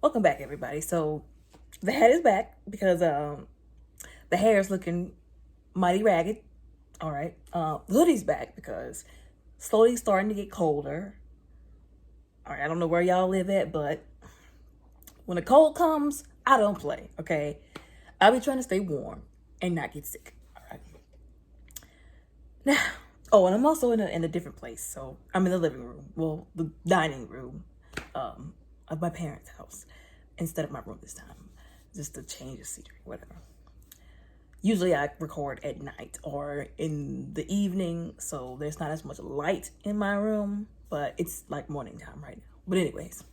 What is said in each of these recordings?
Welcome back, everybody. So the hat is back because the hair is looking mighty ragged. All right. The hoodie's back because slowly starting to get colder. All right. I don't know where y'all live at, but when the cold comes, I don't play. Okay. I'll be trying to stay warm and not get sick. All right. Now, oh, and I'm also in a different place. So I'm in the living room. Well, the dining room of my parents' house instead of my room this time, just to change the scenery, whatever. Usually I record at night or in the evening, so there's not as much light in my room, but it's like morning time right now. But anyways,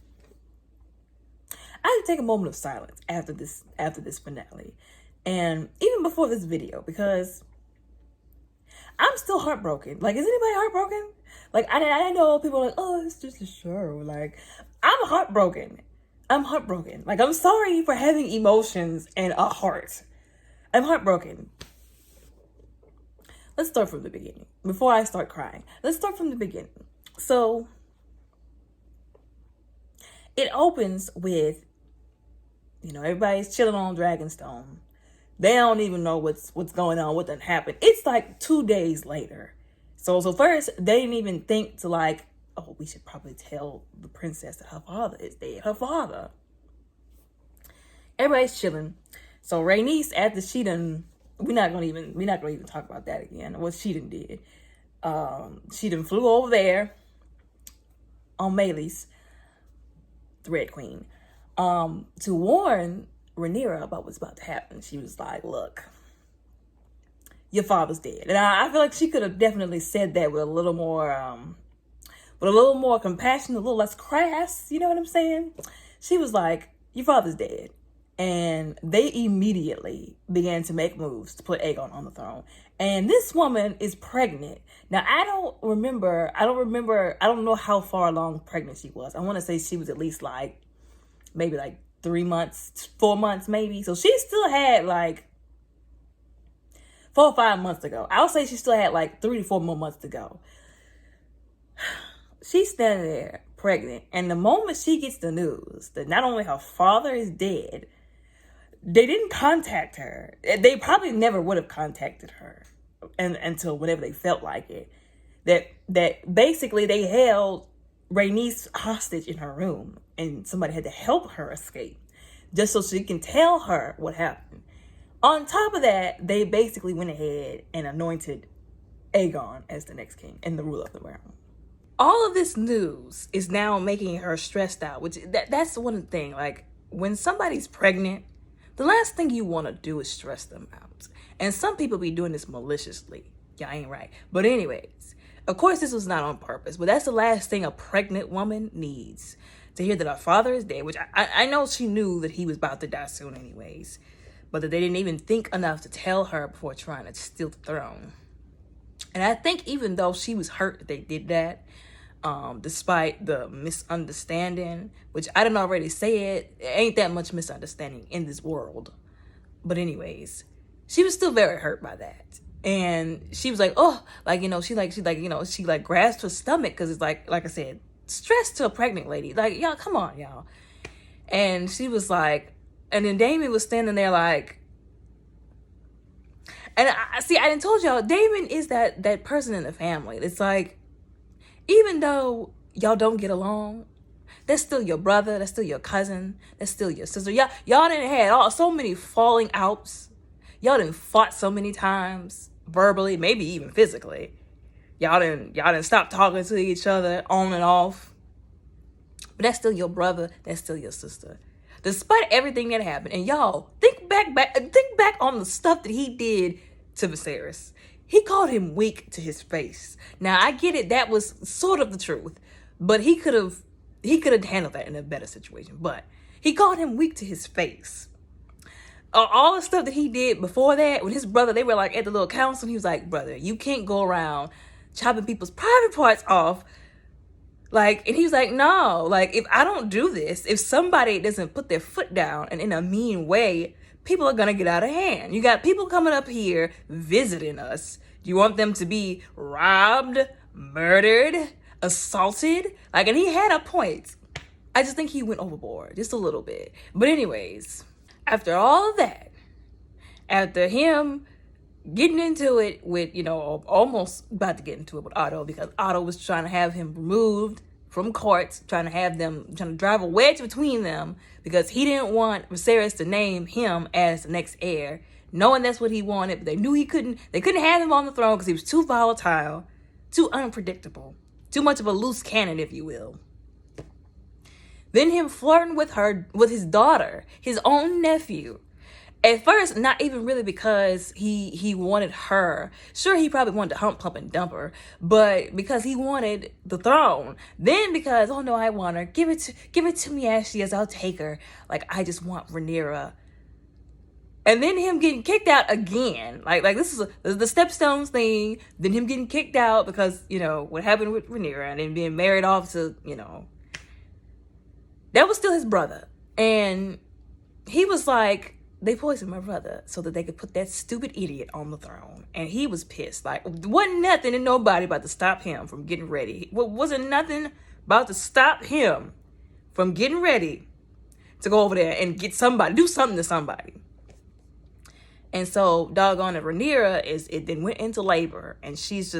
I had to take a moment of silence after this finale, and even before this video, because I'm still heartbroken. Like, is anybody heartbroken? Like, I know people are like, oh, it's just a show. Like, I'm heartbroken. Like, I'm sorry for having emotions and a heart. I'm heartbroken. Let's start from the beginning. Before I start crying, let's start from the beginning. So, it opens with, everybody's chilling on Dragonstone. They don't even know what's going on, what done happened. It's like 2 days later. So first, they didn't even think to like, oh, we should probably tell the princess that her father is dead. Her father. Everybody's chilling. So Rhaenys, after she done, we're not gonna even talk about that again. What she done did. She done flew over there on Meleys, the Red Queen, to warn Rhaenyra about what's about to happen. She was like, look, your father's dead. And I feel like she could have definitely said that with a little more compassion, a little less crass. You know what I'm saying? She was like, your father's dead. And they immediately began to make moves to put Aegon on the throne. And this woman is pregnant. Now, I don't know how far along pregnant she was. I want to say she was at least maybe 3 months, 4 months maybe. So she still had 4 or 5 months to go. I'll say she still had 3 to 4 more months to go. She's standing there pregnant. And the moment she gets the news that not only her father is dead, they didn't contact her. They probably never would have contacted her until whenever they felt like it. That basically they held Rhaenys hostage in her room and somebody had to help her escape just so she can tell her what happened. On top of that, they basically went ahead and anointed Aegon as the next king and the ruler of the realm. All of this news is now making her stressed out, which that's one thing. Like, when somebody's pregnant, the last thing you want to do is stress them out. And some people be doing this maliciously. Y'all ain't right. But anyways, of course this was not on purpose, but that's the last thing a pregnant woman needs. To hear that her father is dead, which I know she knew that he was about to die soon anyways, but that they didn't even think enough to tell her before trying to steal the throne. And I think even though she was hurt that they did that, despite the misunderstanding, which I didn't already say it ain't that much misunderstanding in this world. But she was still very hurt by that. And she was like, oh, she grasped her stomach because it's like I said, stress to a pregnant lady. Like, y'all, come on, y'all. And she was like, and then Damon was standing there like, and I done told y'all, Damon is that person in the family. It's like, even though y'all don't get along, that's still your brother, that's still your cousin, that's still your sister. Y'all done had so many falling outs. Y'all done fought so many times, verbally, maybe even physically. Y'all done stop talking to each other on and off. But that's still your brother, that's still your sister. Despite everything that happened, and y'all, think back on the stuff that he did to Viserys. He called him weak to his face. Now, I get it, that was sort of the truth, but he could have handled that in a better situation. But he called him weak to his face. All the stuff that he did before that, when his brother, they were at the little council, he was like, brother, you can't go around chopping people's private parts off. And he was like, no, if I don't do this, if somebody doesn't put their foot down and in a mean way, people are going to get out of hand. You got people coming up here visiting us. Do you want them to be robbed, murdered, assaulted? And he had a point. I just think he went overboard just a little bit. But anyways, after all of that, after him getting into it with, almost about to get into it with Otto, because Otto was trying to have him removed from courts, trying to drive a wedge between them, because he didn't want Viserys to name him as the next heir, knowing that's what he wanted, but they knew they couldn't have him on the throne because he was too volatile, too unpredictable, too much of a loose cannon, if you will. Then him flirting with his daughter, his own nephew. At first, not even really because he wanted her. Sure, he probably wanted to hump, pump, and dump her, but because he wanted the throne. Then because, oh no, I want her. Give it to me as she is. I'll take her. Like, I just want Rhaenyra. And then him getting kicked out again. Like this is the Stepstones thing. Then him getting kicked out because, what happened with Rhaenyra, and then being married off to, that was still his brother. And he was like, they poisoned my brother so that they could put that stupid idiot on the throne. And he was pissed. Like, wasn't nothing and nobody about to stop him from getting ready. Wasn't nothing about to stop him from getting ready to go over there and do something to somebody. And so, doggone it, Rhaenyra then went into labor. And she's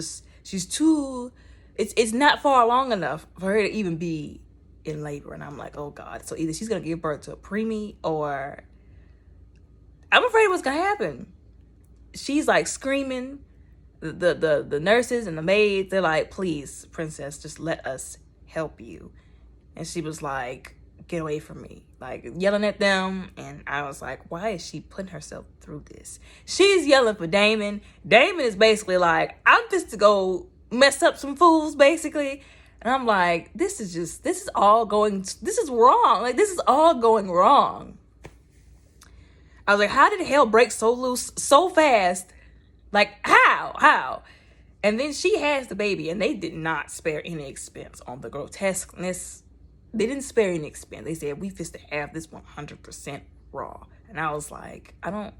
too, it's not far along enough for her to even be in labor. And I'm like, oh God. So either she's going to give birth to a preemie, or I'm afraid what's gonna happen. She's like screaming. The nurses and the maids, they're like, please, princess, just let us help you. And she was like, get away from me. Like, yelling at them. And I was like, why is she putting herself through this? She's yelling for Daemon. Daemon is basically like, I'm just to go mess up some fools, basically. And I'm like, this is wrong. Like, this is all going wrong. I was like, how did hell break so loose so fast? Like, how? And then she has the baby, and they did not spare any expense on the grotesqueness. They didn't spare any expense. They said, we fist to have this 100% raw. And I was like, I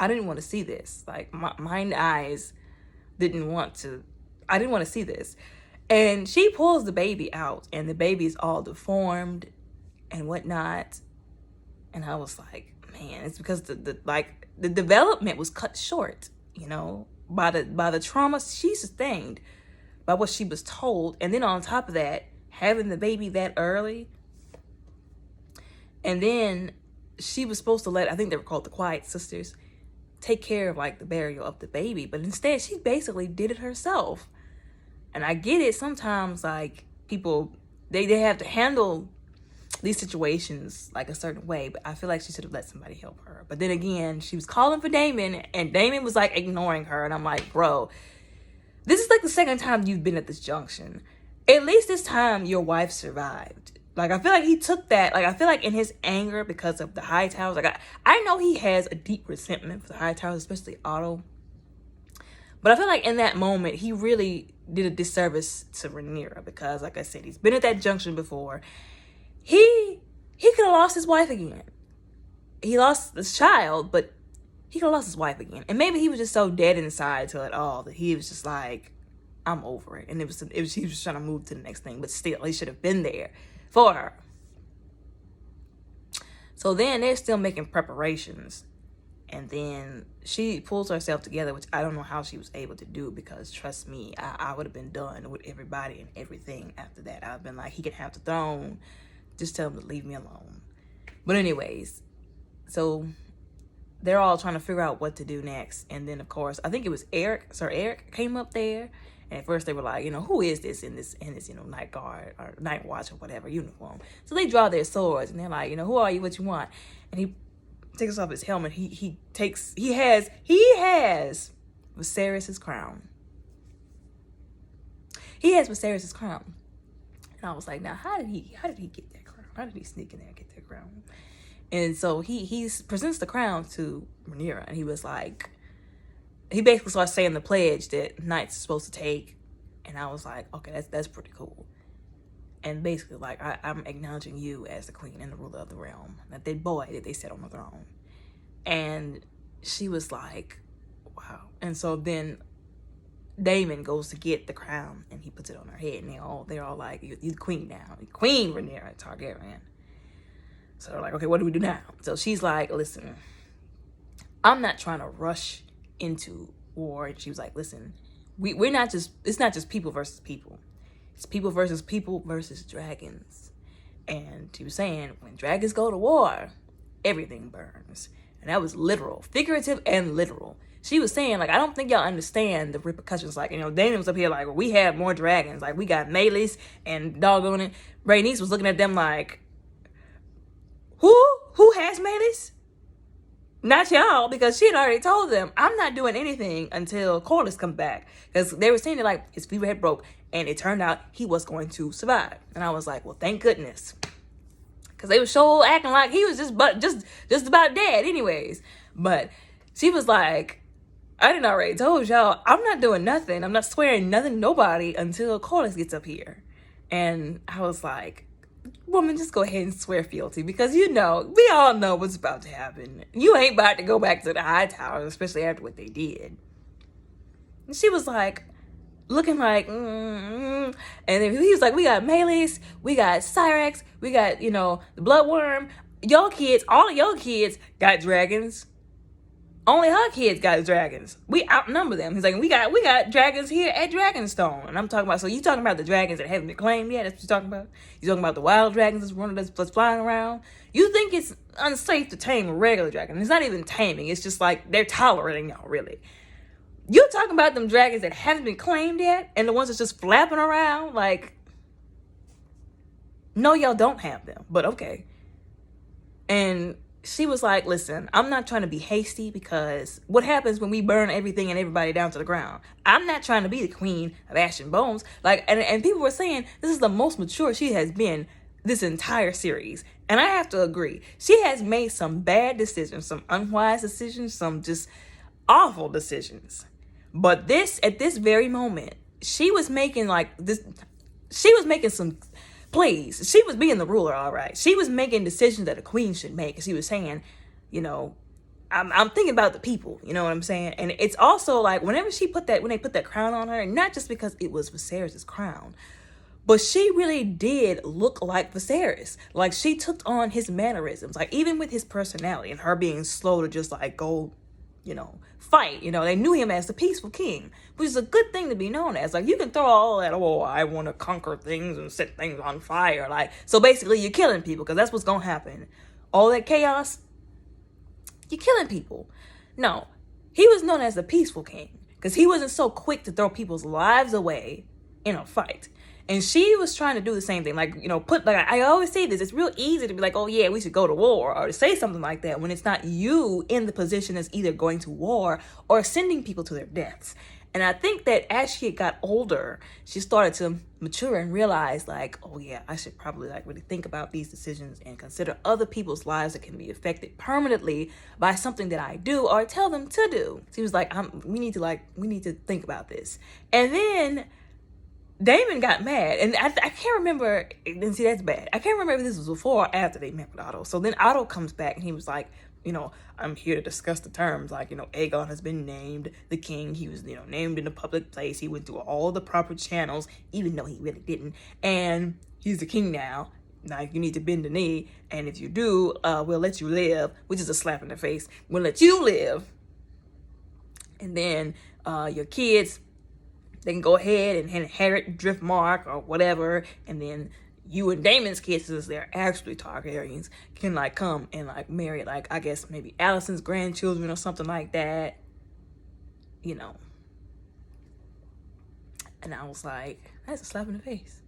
didn't want to see this. Like, my eyes I didn't want to see this. And she pulls the baby out, and the baby is all deformed and whatnot. And I was like, man, it's because the development was cut short, by the trauma she sustained, by what she was told. And then on top of that, having the baby that early. And then she was supposed to I think they were called the Quiet Sisters, take care of like the burial of the baby. But instead, she basically did it herself. And I get it. Sometimes like people, they have to handle these situations like a certain way, but I feel like she should have let somebody help her. But then again, she was calling for Daemon, and Daemon was like ignoring her. And I'm like, bro, this is like the second time you've been at this junction. At least this time your wife survived. Like, I feel like he took that. Like, I feel like in his anger because of the Hightowers, like I know he has a deep resentment for the Hightowers, especially Otto. But I feel like in that moment, he really did a disservice to Rhaenyra because, like I said, he's been at that junction before. He could have lost his wife again. He lost his child, but he could have lost his wife again. And maybe he was just so dead inside to it all that he was just like, I'm over it. And he was trying to move to the next thing, but still, he should have been there for her. So then they're still making preparations. And then she pulls herself together, which I don't know how she was able to do, because trust me, I would have been done with everybody and everything after that. I've been like, he can have the throne. Just tell him to leave me alone. But anyways, so they're all trying to figure out what to do next. And then, of course, I think it was Sir Eric came up there. And at first they were like, who is this in this, night guard or night watch or whatever uniform? So they draw their swords and they're like, who are you? What you want? And he takes off his helmet. He has Viserys's crown. He has Viserys's crown. And I was like, now how did he get that crown? How did he sneak in there and get that crown? And so he presents the crown to Rhaenyra, and he was like, he basically starts saying the pledge that knights are supposed to take. And I was like, okay, that's pretty cool. And basically, like, I'm acknowledging you as the queen and the ruler of the realm, that boy that they set on the throne. And she was like, wow. And so then Damon goes to get the crown and he puts it on her head, and they're all like, you're the queen now. Queen Rhaenyra Targaryen. So they're like, okay, what do we do now? So she's like, listen, I'm not trying to rush into war. And she was like, listen, it's not just people versus people. It's people versus dragons. And she was saying, when dragons go to war, everything burns. And that was literal, figurative and literal. She was saying, like, I don't think y'all understand the repercussions. Like, Damon was up here like, well, we have more dragons. Like, we got Meleys and doggone it. Rhaenys was looking at them like, who has Meleys? Not y'all, because she had already told them, I'm not doing anything until Corlys comes back. Because they were saying that, like, his fever had broke, and it turned out he was going to survive. And I was like, well, thank goodness. Because they were so acting like he was just about dead anyways. But she was like, I didn't already told y'all, I'm not doing nothing. I'm not swearing nothing to nobody until Corlys gets up here. And I was like, woman, just go ahead and swear fealty, because we all know what's about to happen. You ain't about to go back to the high tower, especially after what they did. And she was like, looking like, and then he was like, we got Meleys, we got Cyrex, we got, the Bloodworm. All of your kids got dragons. Only her kids got dragons. We outnumber them. He's like, we got dragons here at Dragonstone. And I'm talking about, so you talking about the dragons that haven't been claimed yet? That's what you're talking about? You talking about the wild dragons that's flying around? You think it's unsafe to tame a regular dragon? It's not even taming. It's just like they're tolerating y'all, really. You talking about them dragons that haven't been claimed yet? And the ones that's just flapping around? Like, no, y'all don't have them. But okay. And she was like, listen, I'm not trying to be hasty, because what happens when we burn everything and everybody down to the ground? I'm not trying to be the queen of ash and bones. Like, and people were saying this is the most mature she has been this entire series. And I have to agree. She has made some bad decisions, some unwise decisions, some just awful decisions. But at this very moment, she was making some, please, she was being the ruler, all right. She was making decisions that a queen should make. And she was saying, I'm thinking about the people, you know what I'm saying? And it's also like, when they put that crown on her, not just because it was Viserys' crown, but she really did look like Viserys. Like, she took on his mannerisms, like even with his personality and her being slow to just like go, fight. They knew him as the peaceful king, which is a good thing to be known as. Like, you can throw all that, I want to conquer things and set things on fire. Like, so basically you're killing people, because that's what's going to happen. All that chaos, you're killing people. No, he was known as the peaceful king, because he wasn't so quick to throw people's lives away in a fight. And she was trying to do the same thing. Like, I always say this, it's real easy to be like, oh yeah, we should go to war, or to say something like that when it's not you in the position that's either going to war or sending people to their deaths. And I think that as she got older, she started to mature and realize, like, oh yeah, I should probably really think about these decisions and consider other people's lives that can be affected permanently by something that I do or tell them to do. She was like, we need to think about this. And then Damon got mad, and I can't remember, and see, that's bad. I can't remember if this was before or after they met with Otto. So then Otto comes back, and he was like, I'm here to discuss the terms. Like, Aegon has been named the king. He was, named in a public place. He went through all the proper channels, even though he really didn't. And he's the king now. Now, you need to bend the knee, and if you do, we'll let you live, which is a slap in the face. We'll let you live. And then your kids, they can go ahead and inherit Driftmark or whatever, and then you and Daemon's kids, since they're actually Targaryens, can come and marry I guess maybe Alicent's grandchildren or something like that, And I was like, that's a slap in the face.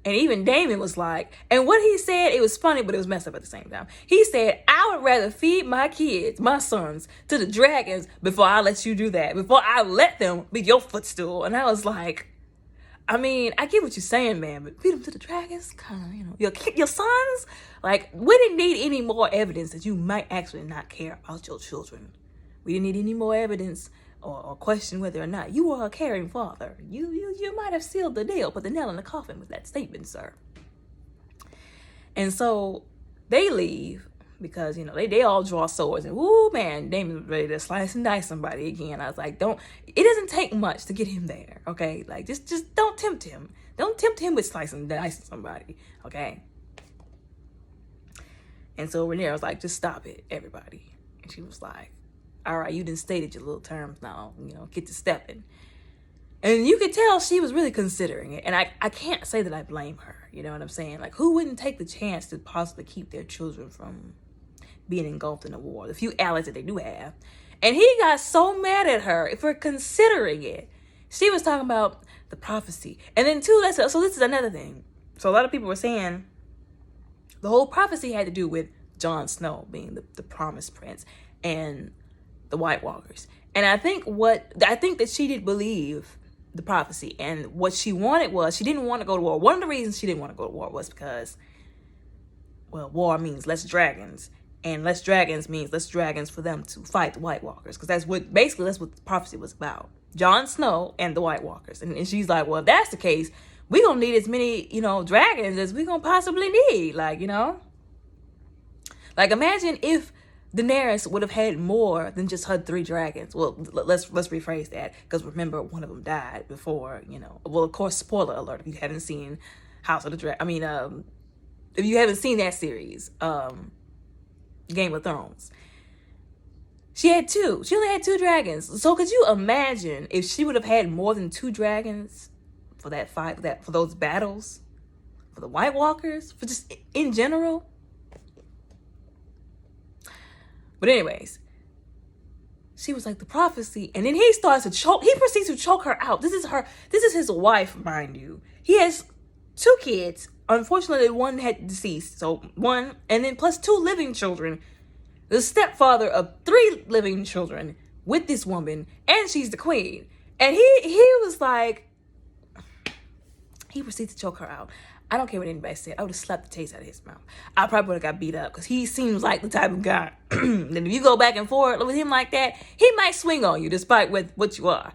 And even Damon was like, and what he said, it was funny, but it was messed up at the same time. He said, I would rather feed my kids, my sons, to the dragons before I let you do that, before I let them be your footstool. And I was like, I get what you're saying, man, but feed them to the dragons? Kind of, your sons? Like, we didn't need any more evidence that you might actually not care about your children. We didn't need any more evidence or question whether or not you were a caring father. You might have sealed the deal, put the nail in the coffin with that statement, sir. And so they leave. because, you know, they all draw swords, and ooh, man, Damon was ready to slice and dice somebody again. I was like, it doesn't take much to get him there, okay? Like, just don't tempt him. Don't tempt him with slicing and dicing somebody, okay? And so Rhaenyra was like, just stop it, everybody. And she was like, all right, you done stated your little terms now, you know, get to stepping. And you could tell she was really considering it. And I can't say that I blame her, you know what I'm saying? Like, who wouldn't take the chance to possibly keep their children from being engulfed in a war? The few allies that they do have. And he got so mad at her for considering it. She was talking about the prophecy. And then too, so this is another thing. So a lot of people were saying the whole prophecy had to do with Jon Snow being the promised prince and the White Walkers. And I think that she did believe the prophecy, and what she wanted was, she didn't want to go to war. One of the reasons she didn't want to go to war was because, well, war means less dragons, and less dragons means less dragons for them to fight the White Walkers, because that's what the prophecy was about. Jon Snow and the White Walkers. And she's like, well, if that's the case, we're gonna need as many, you know, dragons as we're gonna possibly need. Like, you know, like, imagine if Daenerys would have had more than just her 3 dragons. Well, let's rephrase that, because remember, one of them died before, you know. Well, of course, spoiler alert if you haven't seen House of the Dragon. I mean, if you haven't seen that series, Game of Thrones. She had 2. She only had 2 dragons. So could you imagine if she would have had more than 2 dragons for that fight, for those battles, for the White Walkers, for just in general? But anyways, she was like, the prophecy. And then he proceeds to choke her out. This is his wife, mind you. He has 2 kids. Unfortunately, one had deceased. So 1, and then plus 2 living children. The stepfather of 3 living children with this woman. And she's the queen. And he was like, he proceeds to choke her out. I don't care what anybody said. I would have slapped the taste out of his mouth. I probably would have got beat up, because he seems like the type of guy that if you go back and forth with him like that, he might swing on you despite what you are.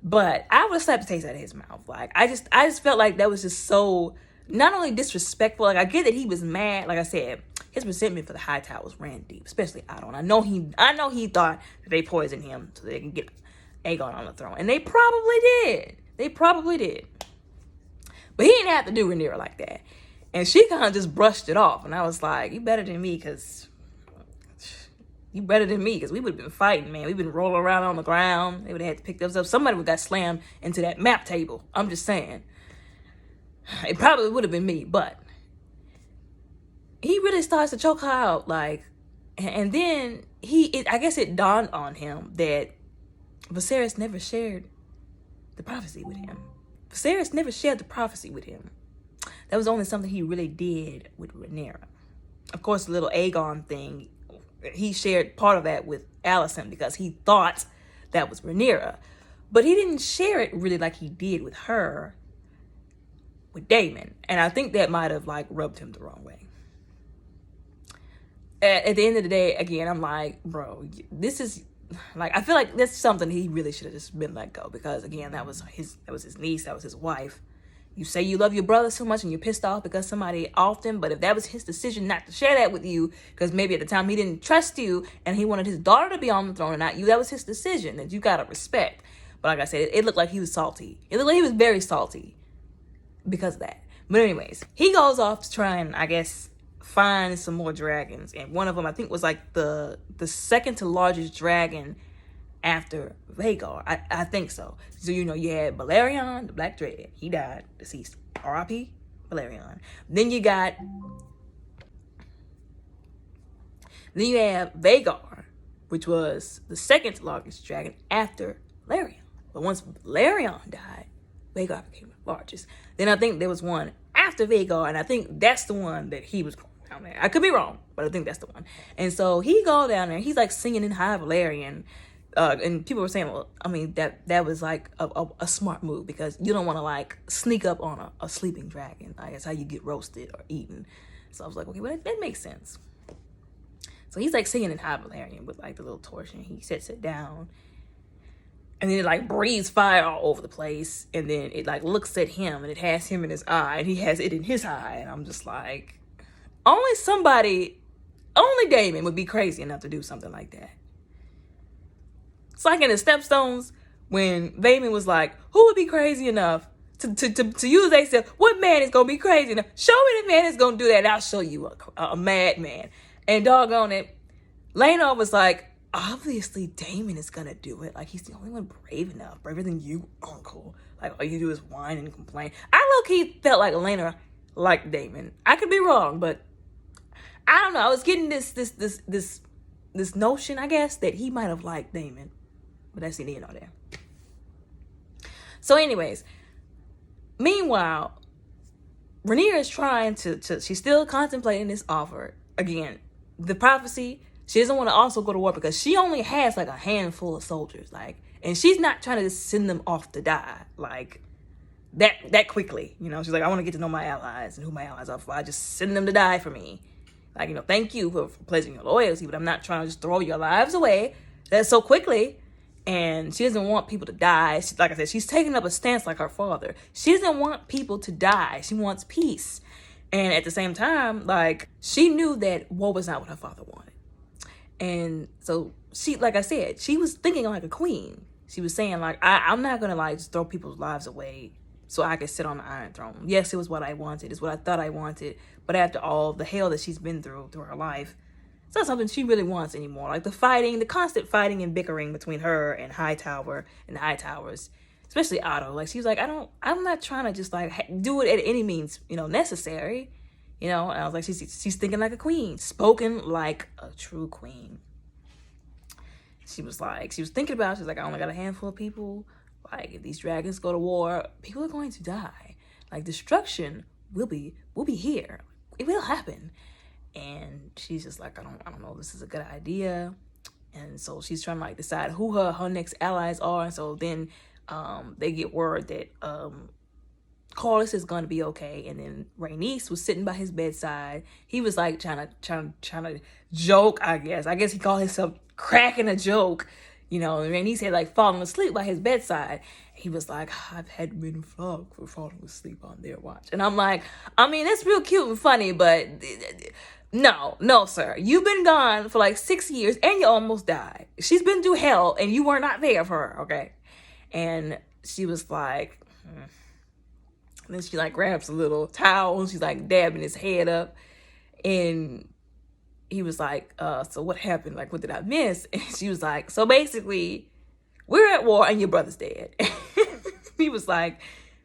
But I would have slapped the taste out of his mouth. Like, I just felt like that was just so not only disrespectful. Like, I get that he was mad. Like I said, his resentment for the High Towers ran deep, especially Aegon. I know he thought that they poisoned him so they can get Aegon on the throne, and they probably did. But he didn't have to do Rhaenyra like that. And she kind of just brushed it off. And I was like, you better than me, because we would have been fighting, man. We've been rolling around on the ground. They would have had to pick those up. Somebody would have got slammed into that map table. I'm just saying. It probably would have been me, but he really starts to choke her out. Like, and then I guess it dawned on him that Viserys never shared the prophecy with him. Viserys never shared the prophecy with him. That was only something he really did with Rhaenyra. Of course, the little Aegon thing, he shared part of that with Alicent because he thought that was Rhaenyra. But he didn't share it really like he did with her, with Daemon. And I think that might have, like, rubbed him the wrong way. At the end of the day, again, I'm like, bro, this is... Like, I feel like that's something he really should have just been let go, because again, that was his niece, that was his wife. You say you love your brother so much and you're pissed off because somebody off him, but if that was his decision not to share that with you, because maybe at the time he didn't trust you and he wanted his daughter to be on the throne and not you, that was his decision that you gotta respect. But like I said, it looked like he was salty. It looked like he was very salty because of that. But anyways, he goes off to try and, I guess, find some more dragons, and one of them I think was like the second to largest dragon after Vhagar. I think so. So, you know, you had Balerion, the Black Dread. He died, deceased. R.I.P. Balerion. Then you have Vhagar, which was the second to largest dragon after Balerion. But once Balerion died, Vhagar became the largest. Then I think there was one after Vhagar, and I think that's the one that he was going down there. I could be wrong, but I think that's the one. And so he go down there, he's like singing in High Valyrian, and people were saying, well, I mean, that was like a smart move, because you don't want to like sneak up on a sleeping dragon. Like, that's how you get roasted or eaten. So I was like, okay, well, that makes sense. So he's like singing in High Valyrian with like the little torch, and he sets it down. And then it like breathes fire all over the place. And then it like looks at him, and it has him in his eye, and he has it in his eye. And I'm just like, only somebody Only Damon would be crazy enough to do something like that. It's like in the Stepstones when Damon was like, who would be crazy enough to use themselves? What man is going to be crazy enough? Show me the man that's going to do that, and I'll show you a madman. And doggone it, Lena was like, obviously Damon is going to do it. Like, he's the only one brave enough. Braver than you, uncle. Like, all you do is whine and complain. I low-key felt like Elena liked Damon. I could be wrong, but I don't know. I was getting this notion, I guess, that he might have liked Damon. But that's neither here nor there. So anyways, meanwhile, Rhaenyra is trying to she's still contemplating this offer. Again, the prophecy, she doesn't want to also go to war because she only has like a handful of soldiers. Like, and she's not trying to just send them off to die. Like, that quickly. You know, she's like, I want to get to know my allies and who my allies are before I just send them to die for me. Like, you know, thank you for pledging your loyalty, but I'm not trying to just throw your lives away that so quickly. And she doesn't want people to die. Like I said, she's taking up a stance like her father. She doesn't want people to die. She wants peace. And at the same time, like, she knew that war was not what her father wanted. And so she, like I said, she was thinking like a queen. She was saying, like, I'm not going to, like, just throw people's lives away so I could sit on the Iron Throne. Yes, it was what I wanted. It's what I thought I wanted. But after all the hell that she's been through her life, it's not something she really wants anymore. Like, the constant fighting and bickering between her and Hightower and the Hightowers, especially Otto. Like, she's like, I'm not trying to just, like, do it at any means, you know, necessary. You know, and I was like, she's thinking like a queen, spoken like a true queen. She was thinking about it. She was like, I only got a handful of people. Like, if these dragons go to war, people are going to die. Like, destruction will be here. It will happen. And she's just like, I don't know, this is a good idea. And so she's trying to, like, decide who her next allies are. And so then they get word that Corlys is going to be okay. And then Rhaenys was sitting by his bedside. He was, like, trying to joke, I guess. I guess he called himself cracking a joke. You know, and Rhaenys had, like, fallen asleep by his bedside. He was like, I've had men flogged for falling asleep on their watch. And I'm like, I mean, that's real cute and funny, but no, sir. You've been gone for like 6 years and you almost died. She's been through hell and you were not there for her, okay? And she was like, And then she, like, grabs a little towel and she's, like, dabbing his head up. And he was like, so what happened? Like, what did I miss? And she was like, so basically, we're at war and your brother's dead. He was like,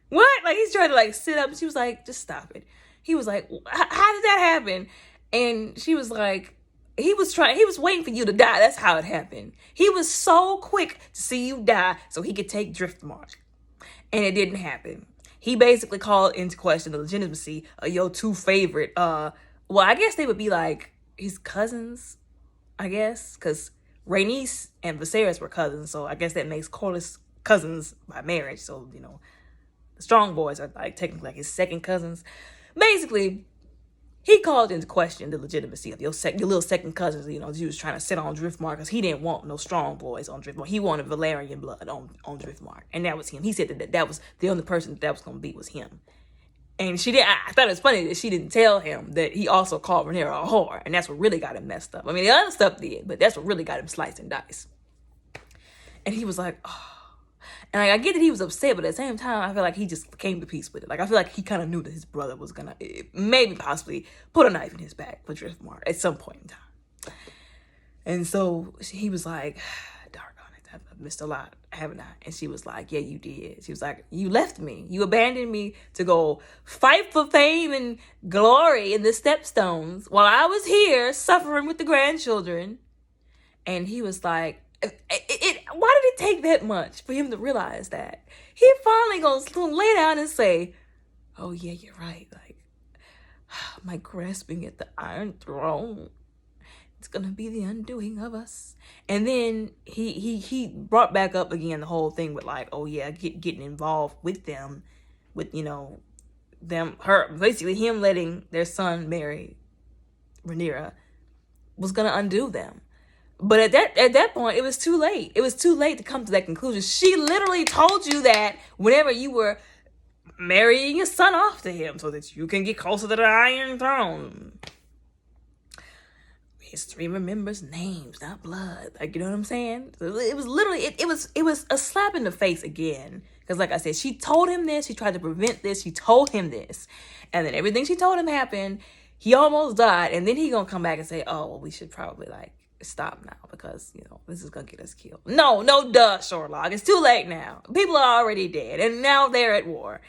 what? Like, he's trying to, like, sit up. She was like, just stop it. He was like, how did that happen? And she was like, he was waiting for you to die. That's how it happened. He was so quick to see you die so he could take Driftmark. And it didn't happen. He basically called into question the legitimacy of your two favorite, well, I guess they would be, like, his cousins, I guess, because Rhaenys and Viserys were cousins, so I guess that makes Corlys cousins by marriage. So, you know, the Strong Boys are, like, technically, like, his second cousins. Basically, he called into question the legitimacy of your little second cousins. You know, he was trying to sit on Driftmark because he didn't want no Strong Boys on Driftmark. He wanted Valyrian blood on Driftmark, and that was him. He said that was the only person that was going to be was him. And she did. I thought it was funny that she didn't tell him that he also called Rhaenyra a whore, and that's what really got him messed up. I mean, the other stuff did, but that's what really got him sliced and diced. And he was like, oh. And, like, I get that he was upset, but at the same time, I feel like he just came to peace with it. Like, I feel like he kind of knew that his brother was gonna maybe possibly put a knife in his back for Driftmark at some point in time. And so he was like, doggone it, I've missed a lot, haven't I? And she was like, yeah, you did. She was like, you left me. You abandoned me to go fight for fame and glory in the Stepstones while I was here suffering with the grandchildren. And he was like, why did it take that much for him to realize that? He finally gonna lay down and say, oh yeah, you're right. Like, my grasping at the Iron Throne, it's gonna be the undoing of us. And then he brought back up again the whole thing with, like, oh yeah, getting involved with them, with, you know, basically him letting their son marry Rhaenyra was gonna undo them. But at that point, it was too late. It was too late to come to that conclusion. She literally told you that whenever you were marrying your son off to him so that you can get closer to the Iron Throne. history remembers names, not blood. Like, you know what I'm saying? So it was literally, it was a slap in the face again. Because like I said, she told him this. She tried to prevent this. She told him this. And then everything she told him happened. He almost died. And then he gonna come back and say, oh, well, we should probably like stop now because, you know, this is gonna get us killed. No, Sherlock. It's too late now. People are already dead. And now they're at war.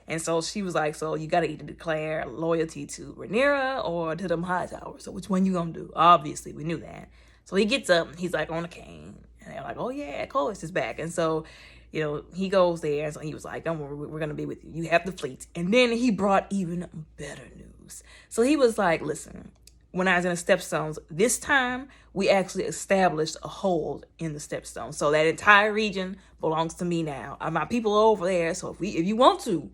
And so she was like, so you got to either declare loyalty to Rhaenyra or to them Hightower. So which one you going to do? Obviously, we knew that. So he gets up, he's like on a cane. And they're like, oh yeah, Clovis is back. And so, you know, he goes there. And so he was like, don't worry, we're going to be with you. You have the fleet. And then he brought even better news. So he was like, listen, when I was in the Stepstones, this time we actually established a hold in the Stepstones. So that entire region belongs to me now. My people are over there. So if you want to,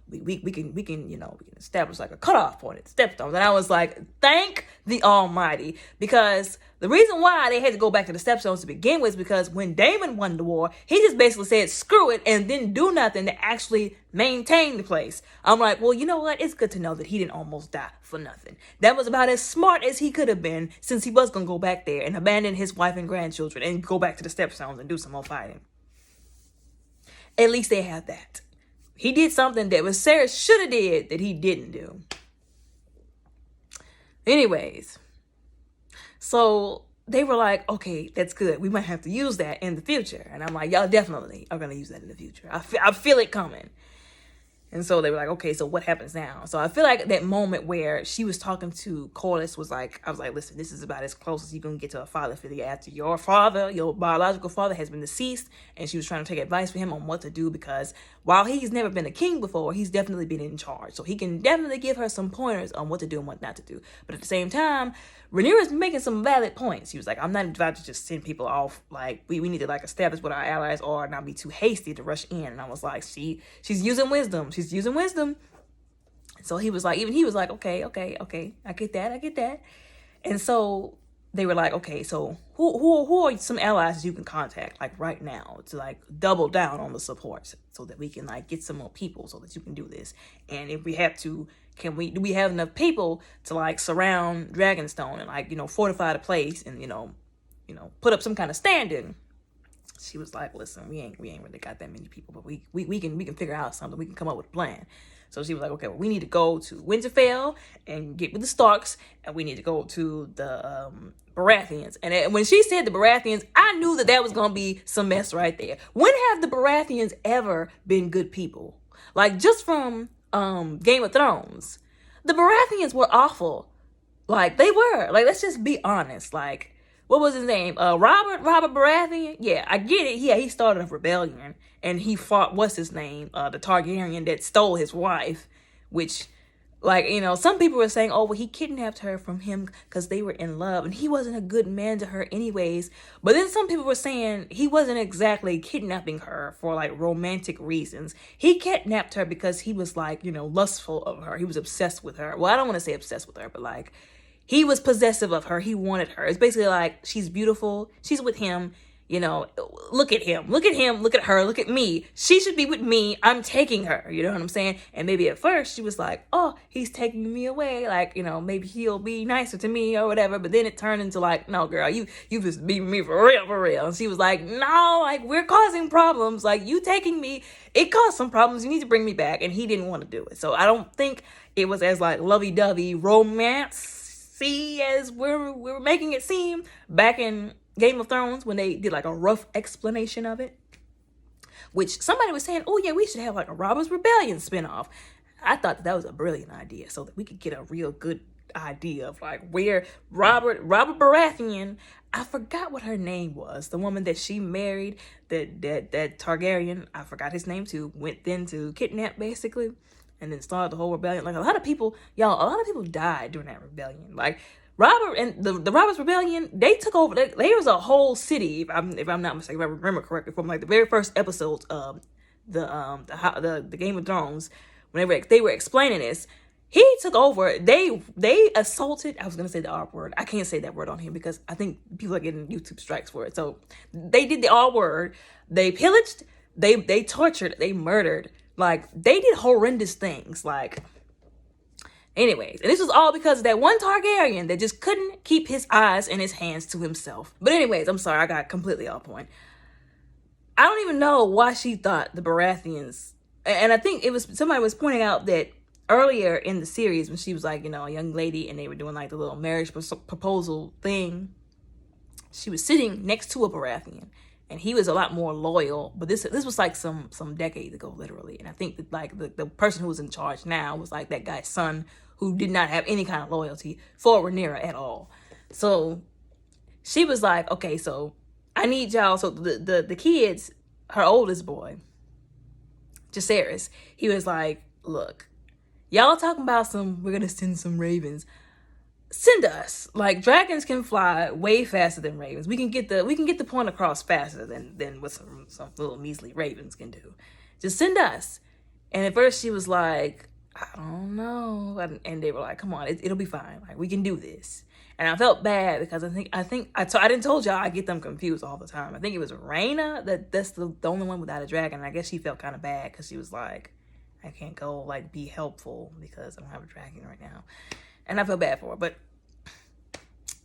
we can you know, we can establish like a cutoff point at Stepstones. And I was like, thank the Almighty, because the reason why they had to go back to the Stepstones to begin with is because when Daemon won the war, he just basically said screw it and didn't do nothing to actually maintain the place. I'm like, well, you know what? It's good to know that he didn't almost die for nothing. That was about as smart as he could have been, since he was gonna go back there and abandon his wife and grandchildren and go back to the Stepstones and do some more fighting. At least they have that. He did something that Viserys should have did that he didn't do. Anyways, so they were like, okay, that's good. We might have to use that in the future. And I'm like, y'all definitely are going to use that in the future. I feel it coming. And so they were like, okay, so what happens now? So I feel like that moment where she was talking to Corlys was like, I was like, listen, this is about as close as you can get to a father figure after your father, your biological father, has been deceased. And she was trying to take advice from him on what to do, because while he's never been a king before, he's definitely been in charge. So he can definitely give her some pointers on what to do and what not to do. But at the same time, Rhaenyra's making some valid points. He was like, I'm not about to just send people off. Like, we need to like establish what our allies are and not be too hasty to rush in. And I was like, she's using wisdom. She's using wisdom. So he was like, okay, I get that. And so they were like, okay, so who are some allies you can contact like right now to like double down on the support so that we can like get some more people so that you can do this. And if we have to, do we have enough people to like surround Dragonstone and like, you know, fortify the place and, you know, put up some kind of standing? She was like, listen, we ain't really got that many people, but we can figure out something. We can come up with a plan. So she was like, okay, well, we need to go to Winterfell and get with the Starks, and we need to go to the Baratheons. And when she said the Baratheons, I knew that was going to be some mess right there. When have the Baratheons ever been good people? Like, just from Game of Thrones, the Baratheons were awful. Like, they were. Like, let's just be honest. Like, what was his name? Robert Baratheon? Yeah, I get it. Yeah, he started a rebellion. And he fought, what's his name? The Targaryen that stole his wife. Which, like, you know, some people were saying, oh, well, he kidnapped her from him because they were in love. And he wasn't a good man to her anyways. But then some people were saying he wasn't exactly kidnapping her for, like, romantic reasons. He kidnapped her because he was, like, you know, lustful of her. He was obsessed with her. Well, I don't want to say obsessed with her, but, like, he was possessive of her. He wanted her. It's basically like, she's beautiful. She's with him. You know, look at him. Look at him. Look at her. Look at me. She should be with me. I'm taking her. You know what I'm saying? And maybe at first she was like, oh, he's taking me away. Like, you know, maybe he'll be nicer to me or whatever. But then it turned into like, no, girl, you just be me for real. And she was like, no, like, we're causing problems. Like, you taking me, it caused some problems. You need to bring me back. And he didn't want to do it. So I don't think it was as like lovey-dovey romance-y as we're making it seem back in Game of Thrones when they did like a rough explanation of it, which somebody was saying, oh yeah, we should have like a Robert's Rebellion spinoff. I thought that was a brilliant idea so that we could get a real good idea of like where Robert Baratheon, I forgot what her name was, the woman that she married, that Targaryen, I forgot his name too, went then to kidnap basically and then started the whole rebellion. Like a lot of people died during that rebellion. Like Robert and the Robert's Rebellion, they took over. There was a whole city, if I'm not mistaken, if I remember correctly, from like the very first episodes of the Game of Thrones. Whenever they were explaining this, he took over. They assaulted. I was gonna say the R word. I can't say that word on here because I think people are getting YouTube strikes for it. So they did the R word. They pillaged. They tortured. They murdered. Like, they did horrendous things. Like, Anyways, and this was all because of that one Targaryen that just couldn't keep his eyes and his hands to himself. But anyways, I'm sorry, I got completely off point. I don't even know why she thought the Baratheons, and I think it was somebody was pointing out that earlier in the series when she was like, a young lady and they were doing like the little marriage proposal thing, she was sitting next to a Baratheon and he was a lot more loyal. But this was like some decades ago, literally. And I think that like the person who was in charge now was like that guy's son who did not have any kind of loyalty for Rhaenyra at all. So she was like, okay, so I need y'all. So the kids, her oldest boy, Jacaerys, he was like, look, y'all talking about we're going to send some ravens. Send us. Like, dragons can fly way faster than ravens. We can get the point across faster than what some little measly ravens can do. Just send us. And at first she was like, I don't know. And they were like, come on, it'll be fine. Like, we can do this. And I felt bad because I didn't told y'all I get them confused all the time. I think it was Rhaena that's the only one without a dragon. And I guess she felt kind of bad because she was like, I can't go like be helpful because I don't have a dragon right now. And I feel bad for her. But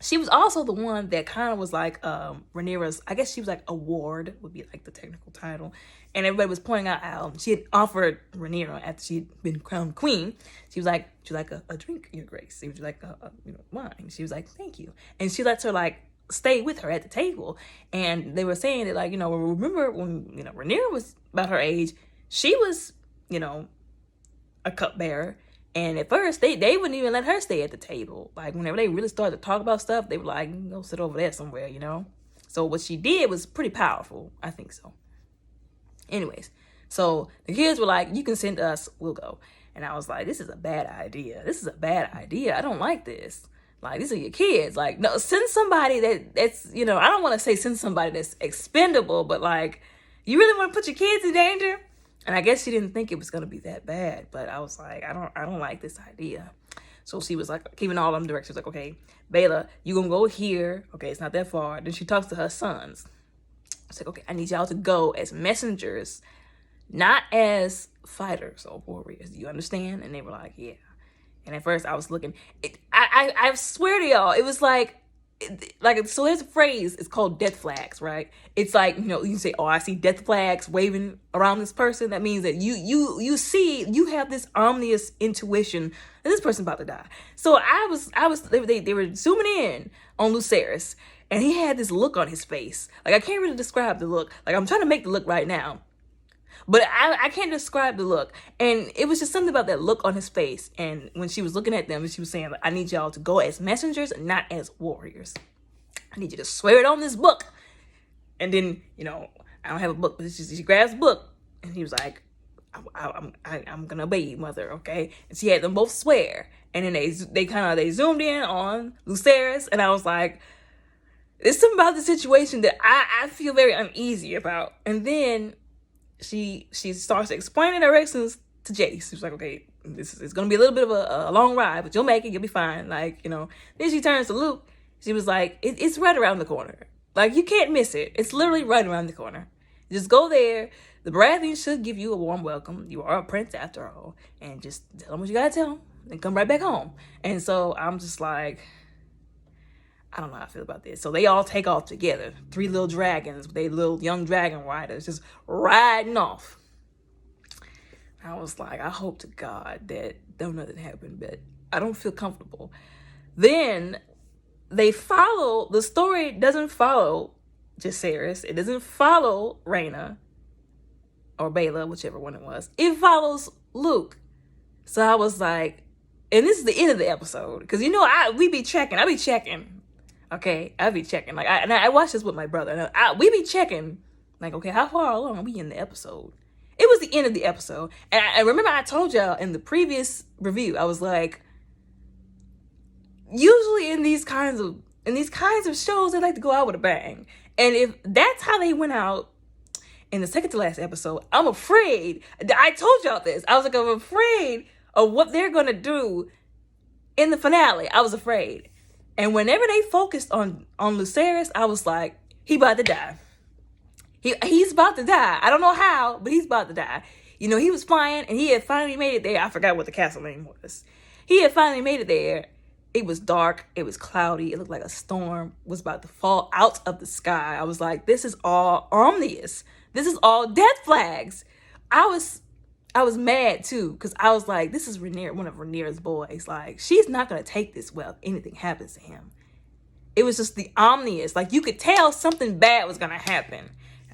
she was also the one that kind of was like Rhaenyra's, I guess she was like a ward would be like the technical title. And everybody was pointing out how she had offered Rhaenyra after she had been crowned queen. She was like, would you like a drink, Your Grace? Would you like a wine? She was like, thank you. And she lets her like stay with her at the table. And they were saying that like, remember when, Rhaenyra was about her age, she was, a cupbearer. And at first, they wouldn't even let her stay at the table. Like, whenever they really started to talk about stuff, they were like, go sit over there somewhere, So what she did was pretty powerful. I think so. Anyways, so the kids were like, you can send us, we'll go. And I was like, this is a bad idea. I don't like this. Like, these are your kids. Like, no, send somebody that's, I don't want to say send somebody that's expendable, but like, you really want to put your kids in danger? And I guess she didn't think it was going to be that bad, but I was like, I don't like this idea. So she was like, giving all them directions, like, okay, Baela, you going to go here. Okay, it's not that far. Then she talks to her sons. It's like, okay, I need y'all to go as messengers, not as fighters or warriors. Do you understand? And they were like, yeah. And at first I was looking, I swear to y'all, it was like, so there's a phrase, it's called death flags, right? It's like, you say, oh, I see death flags waving around this person. That means that you have this ominous intuition that this person's about to die. So they were zooming in on Lucerys and he had this look on his face. Like, I can't really describe the look. Like, I'm trying to make the look right now, but I can't describe the look. And it was just something about that look on his face. And when she was looking at them, she was saying, I need y'all to go as messengers, not as warriors. I need you to swear it on this book. And then, I don't have a book, but she grabs the book. And he was like, I'm going to obey you, mother, okay? And she had them both swear. And then they zoomed in on Lucerys. And I was like, there's something about the situation that I feel very uneasy about. And then she starts explaining directions to Jace. She's like, okay, it's going to be a little bit of a long ride, but you'll make it. You'll be fine. Like, Then she turns to Luke. She was like, it's right around the corner. Like, you can't miss it. It's literally right around the corner. Just go there. The Baratheons should give you a warm welcome. You are a prince after all. And just tell them what you got to tell them. And come right back home. And so I'm just like, I don't know how I feel about this. So they all take off together. 3 little dragons, they little young dragon riders just riding off. I was like, I hope to God that nothing happened, but I don't feel comfortable. Then the story doesn't follow Jacaerys. It doesn't follow Rhaena or Baela, whichever one it was. It follows Luke. So I was like, and this is the end of the episode. Because, we be checking. I be checking. Okay, I be checking. Like, I watched this with my brother. And we be checking. Like, okay, how far along are we in the episode? It was the end of the episode. And I remember I told y'all in the previous review, I was like, usually in these kinds of shows, they like to go out with a bang. And if that's how they went out in the second to last episode, I'm afraid. I told y'all this. I was like, I'm afraid of what they're going to do in the finale. I was afraid. And whenever they focused on Lucerys, I was like, he about to die. He's about to die. I don't know how, but he's about to die. he was flying and he had finally made it there. I forgot what the castle name was. He had finally made it there. It was dark. It was cloudy. It looked like a storm was about to fall out of the sky. I was like, this is all ominous. This is all death flags. I was mad too, because I was like, this is Rhaenyra, one of Rhaenyra's boys. Like, she's not going to take this well if anything happens to him. It was just the ominous. Like, you could tell something bad was going to happen.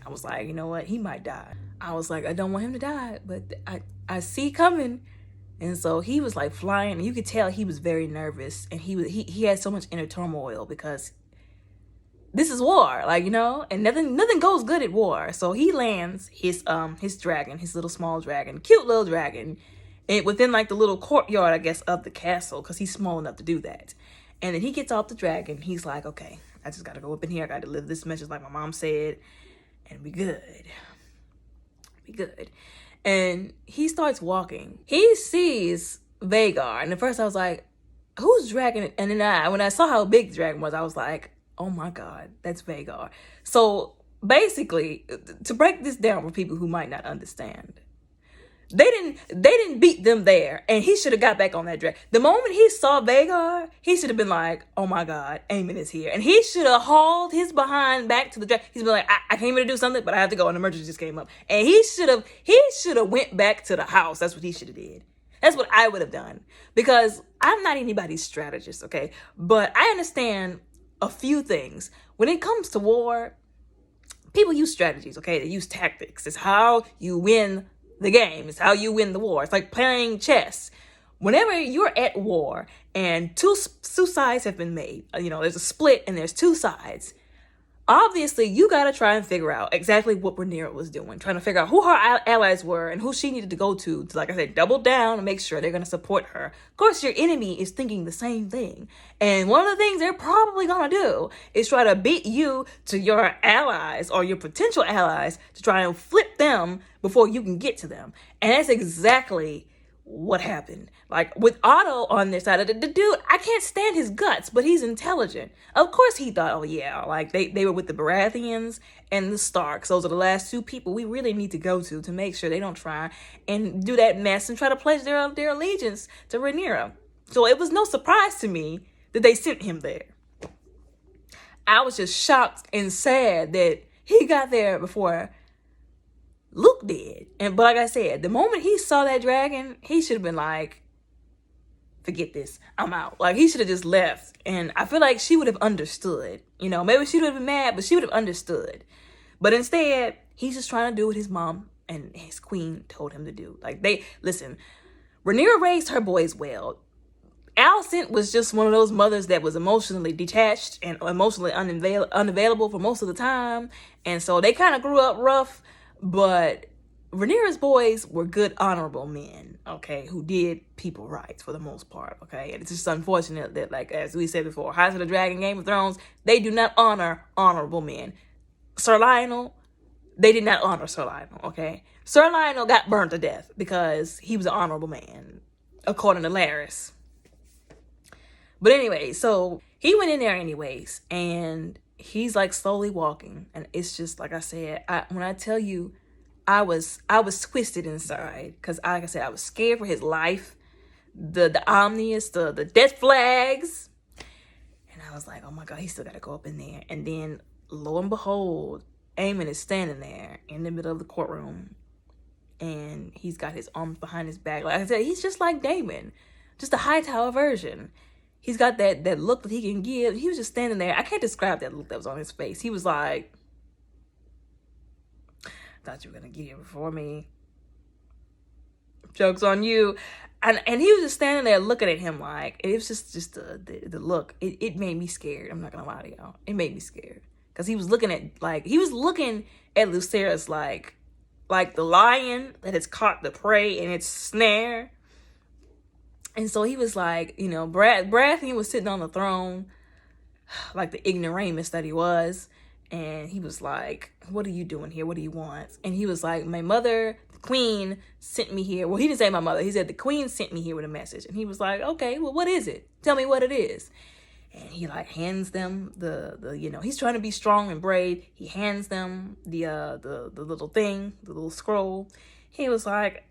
I was like, you know what? He might die. I was like, I don't want him to die, but I see coming. And so he was like flying, and you could tell he was very nervous, and he had so much inner turmoil because this is war, like, and nothing goes good at war. So he lands his dragon, his little small dragon, cute little dragon, and within like the little courtyard, I guess, of the castle, because he's small enough to do that. And then he gets off the dragon. He's like, okay, I just gotta go up in here. I gotta deliver this message like my mom said, and be good. Be good. And he starts walking. He sees Vhagar. And at first I was like, who's dragon? And then when I saw how big the dragon was, I was like, oh my God, that's Vhagar. So basically, to break this down for people who might not understand, they didn't beat them there, and he should have got back on that dragon. The moment he saw Vhagar, he should have been like, oh my God, Aemon is here. And he should have hauled his behind back to the dragon. He's been like, I came here to do something, but I have to go. An emergency just came up. And he should have went back to the house. That's what he should have did. That's what I would have done. Because I'm not anybody's strategist, okay? But I understand a few things. When it comes to war, people use strategies, okay? They use tactics. It's how you win the game. It's how you win the war. It's like playing chess. Whenever you're at war and two sides have been made, there's a split and there's two sides, obviously you got to try and figure out exactly what Rhaenyra was doing, trying to figure out who her allies were and who she needed to go to, like I said, double down and make sure they're going to support her. Of course, your enemy is thinking the same thing. And one of the things they're probably going to do is try to beat you to your allies or your potential allies to try and flip them before you can get to them. And that's exactly what happened. Like with Otto on their side, the dude, I can't stand his guts, but he's intelligent. Of course he thought, oh yeah, like they were with the Baratheons and the Starks. Those are the last two people we really need to go to make sure they don't try and do that mess and try to pledge their allegiance to Rhaenyra. So it was no surprise to me that they sent him there. I was just shocked and sad that he got there before Luke did. But like I said, the moment he saw that dragon, he should have been like, forget this, I'm out. Like, he should have just left. And I feel like she would have understood. Maybe she would have been mad, but she would have understood. But instead, he's just trying to do what his mom and his queen told him to do. Like, listen, Rhaenyra raised her boys well. Alicent was just one of those mothers that was emotionally detached and emotionally unavailable for most of the time. And so they kind of grew up rough. But Rhaenyra's boys were good, honorable men, okay, who did people right for the most part, okay? And it's just unfortunate that, like, as we said before, House of the Dragon, Game of Thrones, they do not honor honorable men. Sir Lionel, they did not honor Sir Lionel, okay? Sir Lionel got burned to death because he was an honorable man, according to Larys. But anyway, so he went in there anyways, and he's like slowly walking, and it's just like I said, when I tell you I was twisted inside, because like I said, I was scared for his life, the omnious, the death flags, and I was like, oh my God, he still got to go up in there. And then lo and behold, Aemon is standing there in the middle of the courtroom, and he's got his arms behind his back. Like I said, he's just like Daemon, just a Hightower version. He's got that look that he can give. He was just standing there. I can't describe that look that was on his face. He was like, thought you were going to get here before me. Joke's on you. And he was just standing there looking at him like, it was just the look. It made me scared. I'm not going to lie to y'all. It made me scared. Because he was looking at Lucerys like the lion that has caught the prey in its snare. And so he was like, Baratheon was sitting on the throne, like the ignoramus that he was. And he was like, what are you doing here? What do you want? And he was like, my mother, the queen, sent me here. Well, he didn't say my mother. He said the queen sent me here with a message. And he was like, okay, well, what is it? Tell me what it is. And he like hands them the he's trying to be strong and brave. He hands them the little thing, the little scroll. He was like,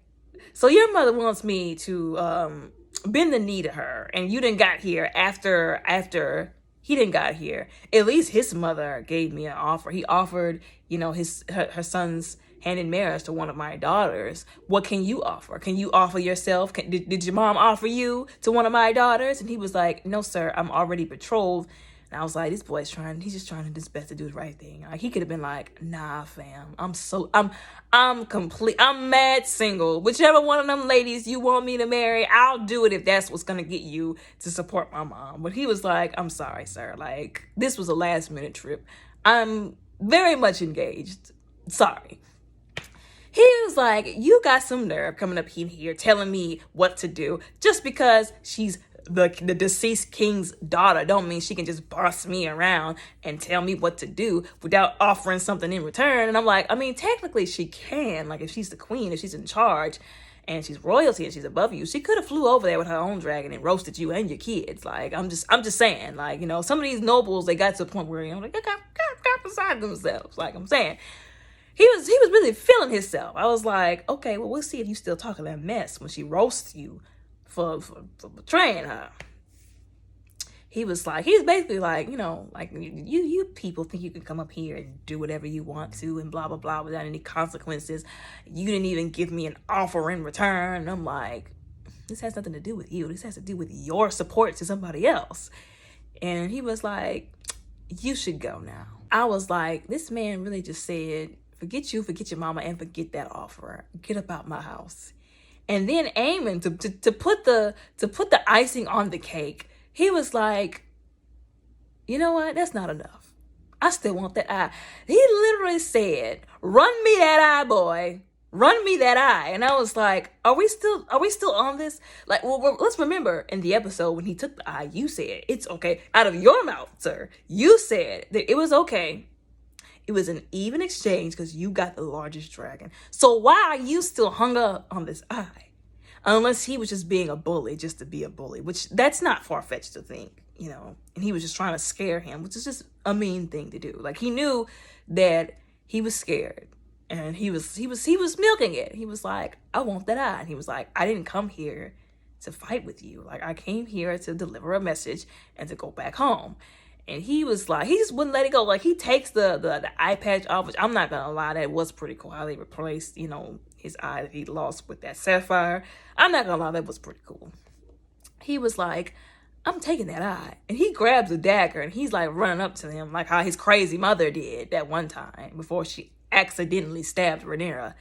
so your mother wants me to bend the knee to her, and you didn't got here after he didn't got here. At least his mother gave me an offer. He offered, her son's hand in marriage to one of my daughters. What can you offer? Can you offer yourself? Did your mom offer you to one of my daughters? And he was like, no, sir, I'm already betrothed. And I was like, this boy's he's just trying his best to do the right thing. Like, he could have been like, nah, fam, I'm mad single. Whichever one of them ladies you want me to marry, I'll do it if that's what's going to get you to support my mom. But he was like, I'm sorry, sir. Like, this was a last minute trip. I'm very much engaged. Sorry. He was like, you got some nerve coming up in here telling me what to do just because she's the deceased king's daughter. Don't mean she can just boss me around and tell me what to do without offering something in return. And I'm like, I mean, technically she can. Like, if she's the queen, if she's in charge and she's royalty and she's above you, she could have flew over there with her own dragon and roasted you and your kids. Like, I'm just saying, like, some of these nobles, they got to the point where, like, they got beside themselves. Like, I'm saying, he was really feeling himself. I was like, okay, well, we'll see if you still talking that mess when she roasts you for betraying her. He's basically like, like, you people think you can come up here and do whatever you want to and blah, blah, blah without any consequences. You didn't even give me an offer in return. And I'm like, this has nothing to do with you. This has to do with your support to somebody else. And he was like, you should go now. I was like, this man really just said, forget you, forget your mama, and forget that offer. Get up out my house. And then aiming to put the icing on the cake, he was like, you know what? That's not enough. I still want that eye. He literally said, run me that eye, boy. Run me that eye. And I was like, are we still on this? Like, well, let's remember in the episode when he took the eye, you said, it's okay. Out of your mouth, sir. You said that it was okay. It was an even exchange because you got the largest dragon. So why are you still hung up on this eye? Unless he was just being a bully just to be a bully, which that's not far-fetched to think, and he was just trying to scare him, which is just a mean thing to do. Like, he knew that he was scared and he was milking it. He was like, I want that eye. And he was like, I didn't come here to fight with you. Like, I came here to deliver a message and to go back home. And he was like, he just wouldn't let it go. Like, he takes the eye patch off, which I'm not going to lie, that was pretty cool. How they replaced, his eye that he lost with that sapphire. I'm not going to lie, that was pretty cool. He was like, I'm taking that eye. And he grabs a dagger and he's like running up to him like how his crazy mother did that one time before she accidentally stabbed Rhaenyra.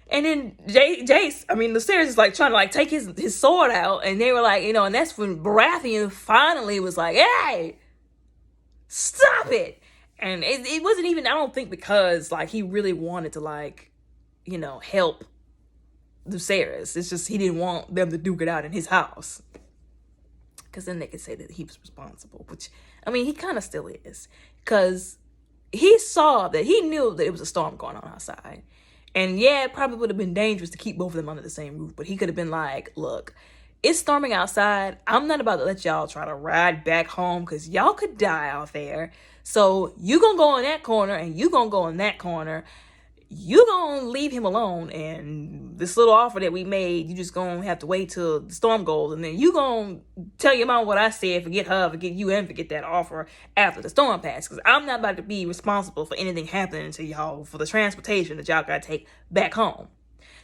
And then Lucerys is like trying to like take his sword out. And they were like, and that's when Baratheon finally was like, hey, stop it. And it wasn't even, I don't think, because like he really wanted to like, help Lucerys. It's just he didn't want them to duke it out in his house, because then they could say that he was responsible, which, I mean, he kind of still is, because he knew that it was a storm going on outside. And yeah, it probably would have been dangerous to keep both of them under the same roof, but he could have been like, look, it's storming outside. I'm not about to let y'all try to ride back home because y'all could die out there. So you gonna go in that corner and you gonna go in that corner. You gonna leave him alone, and this little offer that we made, you just gonna have to wait till the storm goes, and then you gonna tell your mom what I said, forget her, forget you, and forget that offer after the storm passes, because I'm not about to be responsible for anything happening to y'all for the transportation that y'all gotta take back home.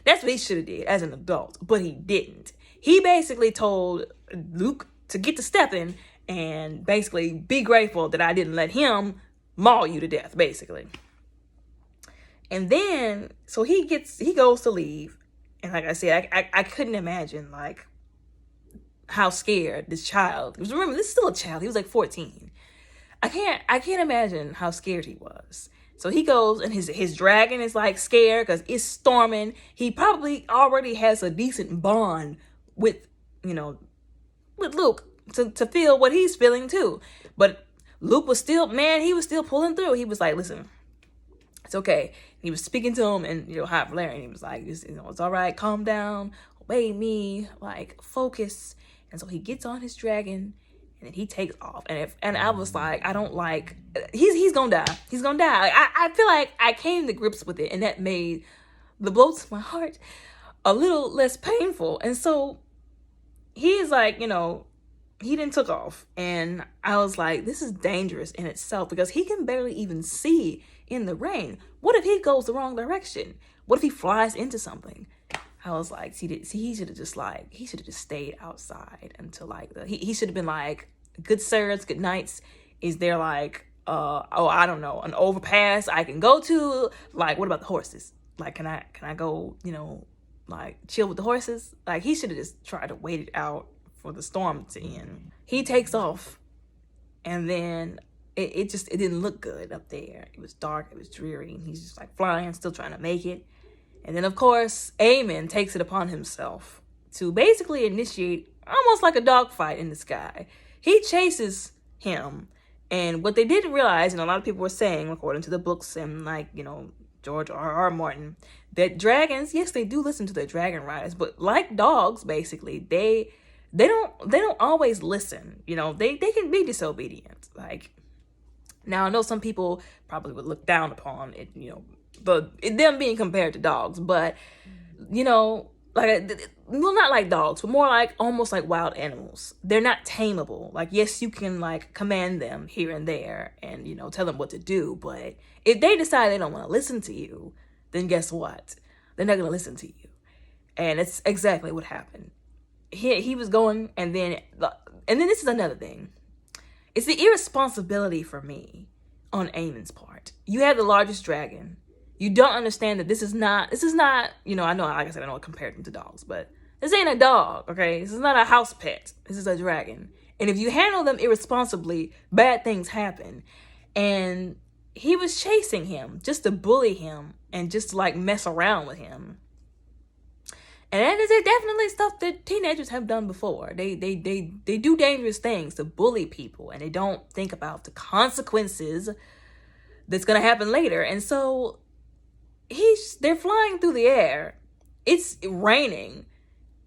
That's what he should have did as an adult, but he didn't. He basically told Luke to get to stepping and basically be grateful that I didn't let him maul you to death, basically. And then, so he goes to leave. And like I said, I couldn't imagine like how scared this child, because remember, this is still a child. He was like 14. I can't imagine how scared he was. So he goes, and his dragon is like scared because it's storming. He probably already has a decent bond with Luke to feel what he's feeling too. But Luke was still, he was still pulling through. He was like, listen, it's okay. He was speaking to him in, High Valyrian. He was like, it's all right, calm down, obey me, like, focus. And so he gets on his dragon, and then he takes off. And I was like, I don't like, he's gonna die. He's gonna die. I feel like I came to grips with it, and that made the blow to my heart a little less painful. And so he's like, he then took off. And I was like, this is dangerous in itself because he can barely even see in the rain. What if he goes the wrong direction? What if he flies into something? I was like, he should have just stayed outside until like he should have been like, good sirs, good nights. Is there like, I don't know, an overpass I can go to? Like, what about the horses? Like, can I go, like chill with the horses? Like, he should have just tried to wait it out for the storm to end. He takes off, and then it didn't look good up there. It was dark, it was dreary, and he's just like flying, still trying to make it. And then, of course, Eamon takes it upon himself to basically initiate almost like a dogfight in the sky. He chases him. And what they didn't realize, and a lot of people were saying, according to the books and like, George R.R. Martin, that dragons, yes, they do listen to their dragon riders, but like dogs, basically, they don't always listen. They can be disobedient. Like, now I know some people probably would look down upon it, them being compared to dogs, but like, well, not like dogs, but more like almost like wild animals. They're not tameable. Like, yes, you can like command them here and there and tell them what to do, but if they decide they don't want to listen to you, then guess what? They're not going to listen to you. And it's exactly what happened. He was going, and then this is another thing. It's the irresponsibility for me on Eamon's part. You have the largest dragon. You don't understand that this is not, I know, like I said, I know I compared them to dogs, but this ain't a dog, okay? This is not a house pet. This is a dragon. And if you handle them irresponsibly, bad things happen. And he was chasing him just to bully him and just to like mess around with him. And that is definitely stuff that teenagers have done before. They do dangerous things to bully people, and they don't think about the consequences that's going to happen later. And so they're flying through the air. It's raining.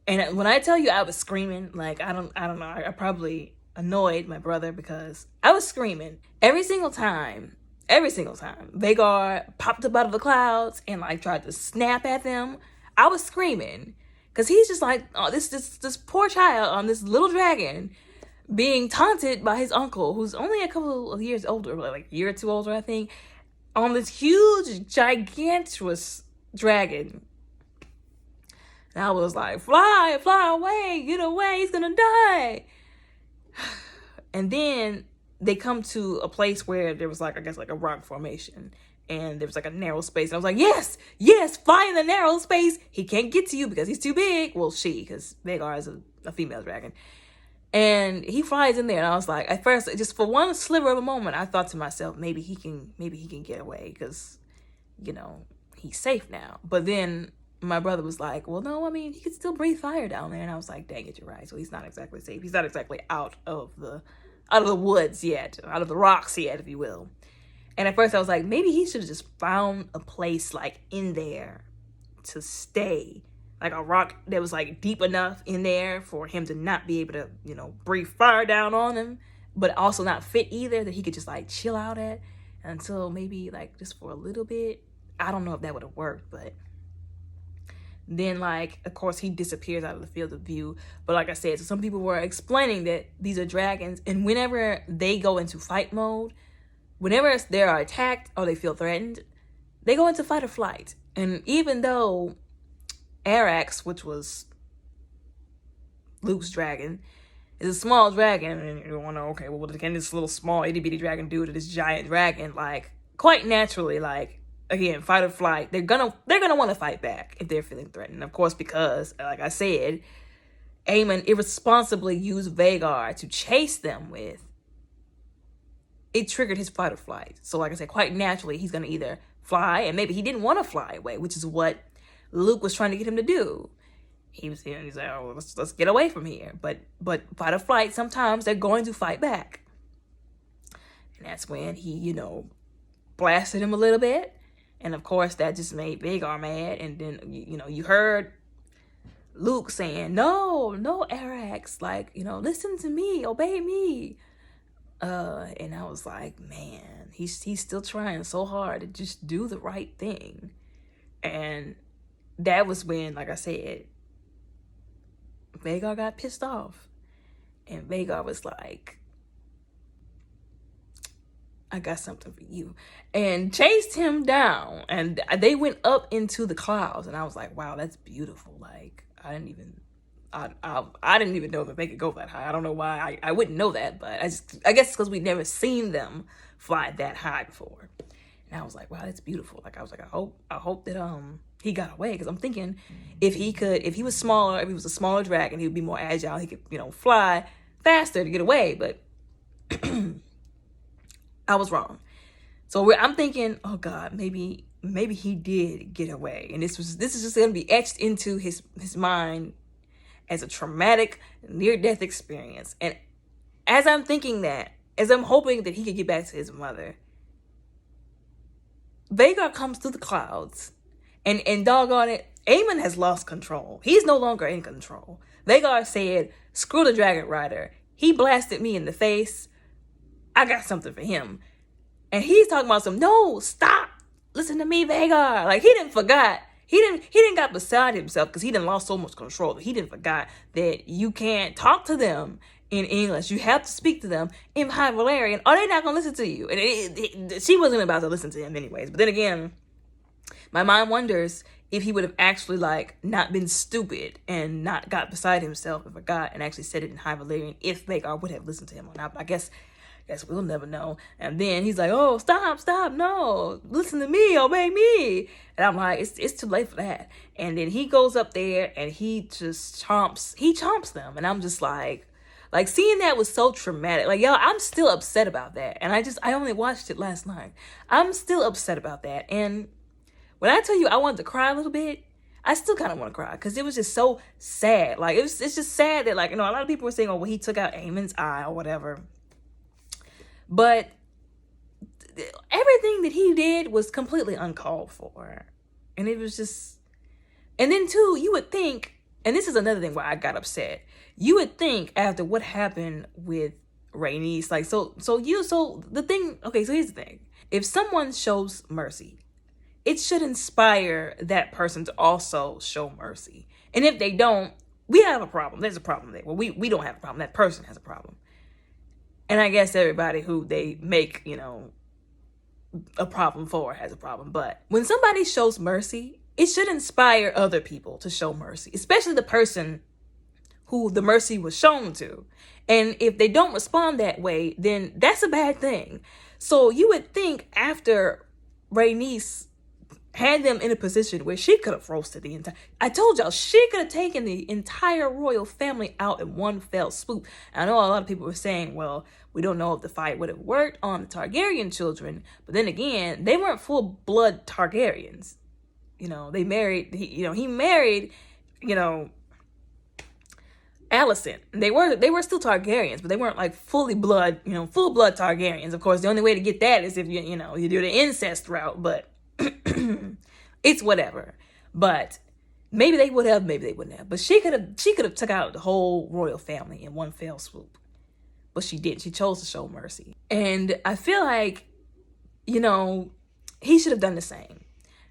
And when I tell you I was screaming, like, I don't know, I probably annoyed my brother because I was screaming every single time Vagar popped up out of the clouds and like tried to snap at them. I was screaming because he's just like, oh, this poor child on this little dragon being taunted by his uncle, who's only a couple of years older, like a year or two older, I think, on this huge, gigantuous dragon. And I was like, fly away, get away, he's gonna die. And then they come to a place where there was like, I guess like a rock formation. And there was like a narrow space. And I was like, yes, fly in the narrow space. He can't get to you because he's too big. Well, because Vagar is a female dragon. And he flies in there. And I was like, at first, just for one sliver of a moment, I thought to myself, maybe he can get away because, he's safe now. But then my brother was like, well, no, I mean, he could still breathe fire down there. And I was like, dang it, you're right. So he's not exactly safe. He's not exactly out of the woods yet, out of the rocks yet, if you will. And at first I was like, maybe he should have just found a place like in there to stay. Like a rock that was like deep enough in there for him to not be able to, breathe fire down on him, but also not fit either, that he could just like chill out at until maybe like just for a little bit. I don't know if that would have worked, but then like, of course, he disappears out of the field of view. But like I said, so some people were explaining that these are dragons, and whenever they go into fight mode, whenever they are attacked or they feel threatened, they go into fight or flight. And even though Arax, which was Luke's dragon, is a small dragon, and you want to know, okay, well, can this little small itty bitty dragon do to this giant dragon? Like, quite naturally, like, again, fight or flight, they're gonna want to fight back if they're feeling threatened. Of course, because, like I said, Eamon irresponsibly used Vagar to chase them with. It triggered his fight or flight. So like I said, quite naturally, he's going to either fly, and maybe he didn't want to fly away, which is what Luke was trying to get him to do. He's like, oh, let's get away from here. But fight or flight, sometimes they're going to fight back. And that's when he, blasted him a little bit. And of course, that just made Vagar mad. And then, you heard Luke saying, no, Arax, like, listen to me, obey me. And I was like, man, he's still trying so hard to just do the right thing. And that was when, like I said, Vhagar got pissed off. And Vhagar was like, I got something for you. And chased him down. And they went up into the clouds. And I was like, wow, that's beautiful. Like, I didn't even know that they could go that high. I don't know why I wouldn't know that, but I guess because we'd never seen them fly that high before. And I was like, wow, that's beautiful. Like, I was like, I hope that he got away, because I'm thinking if he was smaller, if he was a smaller dragon, he would be more agile. He could, fly faster to get away. But I was wrong. So I'm thinking, oh God, maybe he did get away, and this is just going to be etched into his mind as a traumatic near-death experience. And as I'm thinking that, as I'm hoping that he could get back to his mother, Vhagar comes through the clouds, and doggone it, Aemon has lost control. He's no longer in control. Vhagar said, screw the dragon rider. He blasted me in the face. I got something for him. And he's talking about no, stop. Listen to me, Vhagar. Like, he didn't forgot. He didn't got beside himself because he didn't lost so much control. He didn't forgot that you can't talk to them in English. You have to speak to them in High Valyrian, or they're not going to listen to you. And she wasn't about to listen to him anyways. But then again, my mind wonders if he would have actually, like, not been stupid and not got beside himself and forgot and actually said it in High Valyrian, if Vhagar would have listened to him or not. But I guess we'll never know. And then he's like, oh, stop, no, listen to me, obey me. And I'm like, it's too late for that. And then he goes up there and he just chomps them. And I'm just like seeing that was so traumatic. Like, y'all, I'm still upset about that. And I only watched it last night. I'm still upset about that. And when I tell you I wanted to cry a little bit, I still kind of want to cry because it was just so sad. Like, it's just sad that, like, a lot of people were saying, oh, well, he took out Aemon's eye or whatever. But everything that he did was completely uncalled for. And it was just... And then, too, you would think... And this is another thing why I got upset. You would think after what happened with Rhaenys, like, so the thing... Okay, so here's the thing. If someone shows mercy, it should inspire that person to also show mercy. And if they don't, we have a problem. There's a problem there. Well, we don't have a problem. That person has a problem. And I guess everybody who they make, a problem for has a problem. But when somebody shows mercy, it should inspire other people to show mercy, especially the person who the mercy was shown to. And if they don't respond that way, then that's a bad thing. So you would think after Rhaenys had them in a position where she could have roasted the entire... I told y'all, she could have taken the entire royal family out in one fell swoop. I know a lot of people were saying, well, we don't know if the fight would have worked on the Targaryen children. But then again, they weren't full-blood Targaryens. They married... He married, Alicent. They were still Targaryens, but they weren't like full blood Targaryens. Of course, the only way to get that is if you do the incest route, but it's whatever. But maybe they would have, maybe they wouldn't have. But she could have took out the whole royal family in one fell swoop. But she didn't. She chose to show mercy. And I feel like, he should have done the same.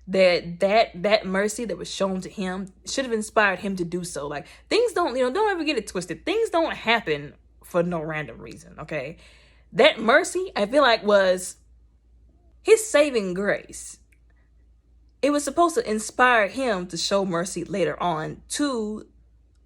That mercy that was shown to him should have inspired him to do so. Like, things don't ever get it twisted. Things don't happen for no random reason, okay? That mercy, I feel like, was his saving grace. It was supposed to inspire him to show mercy later on to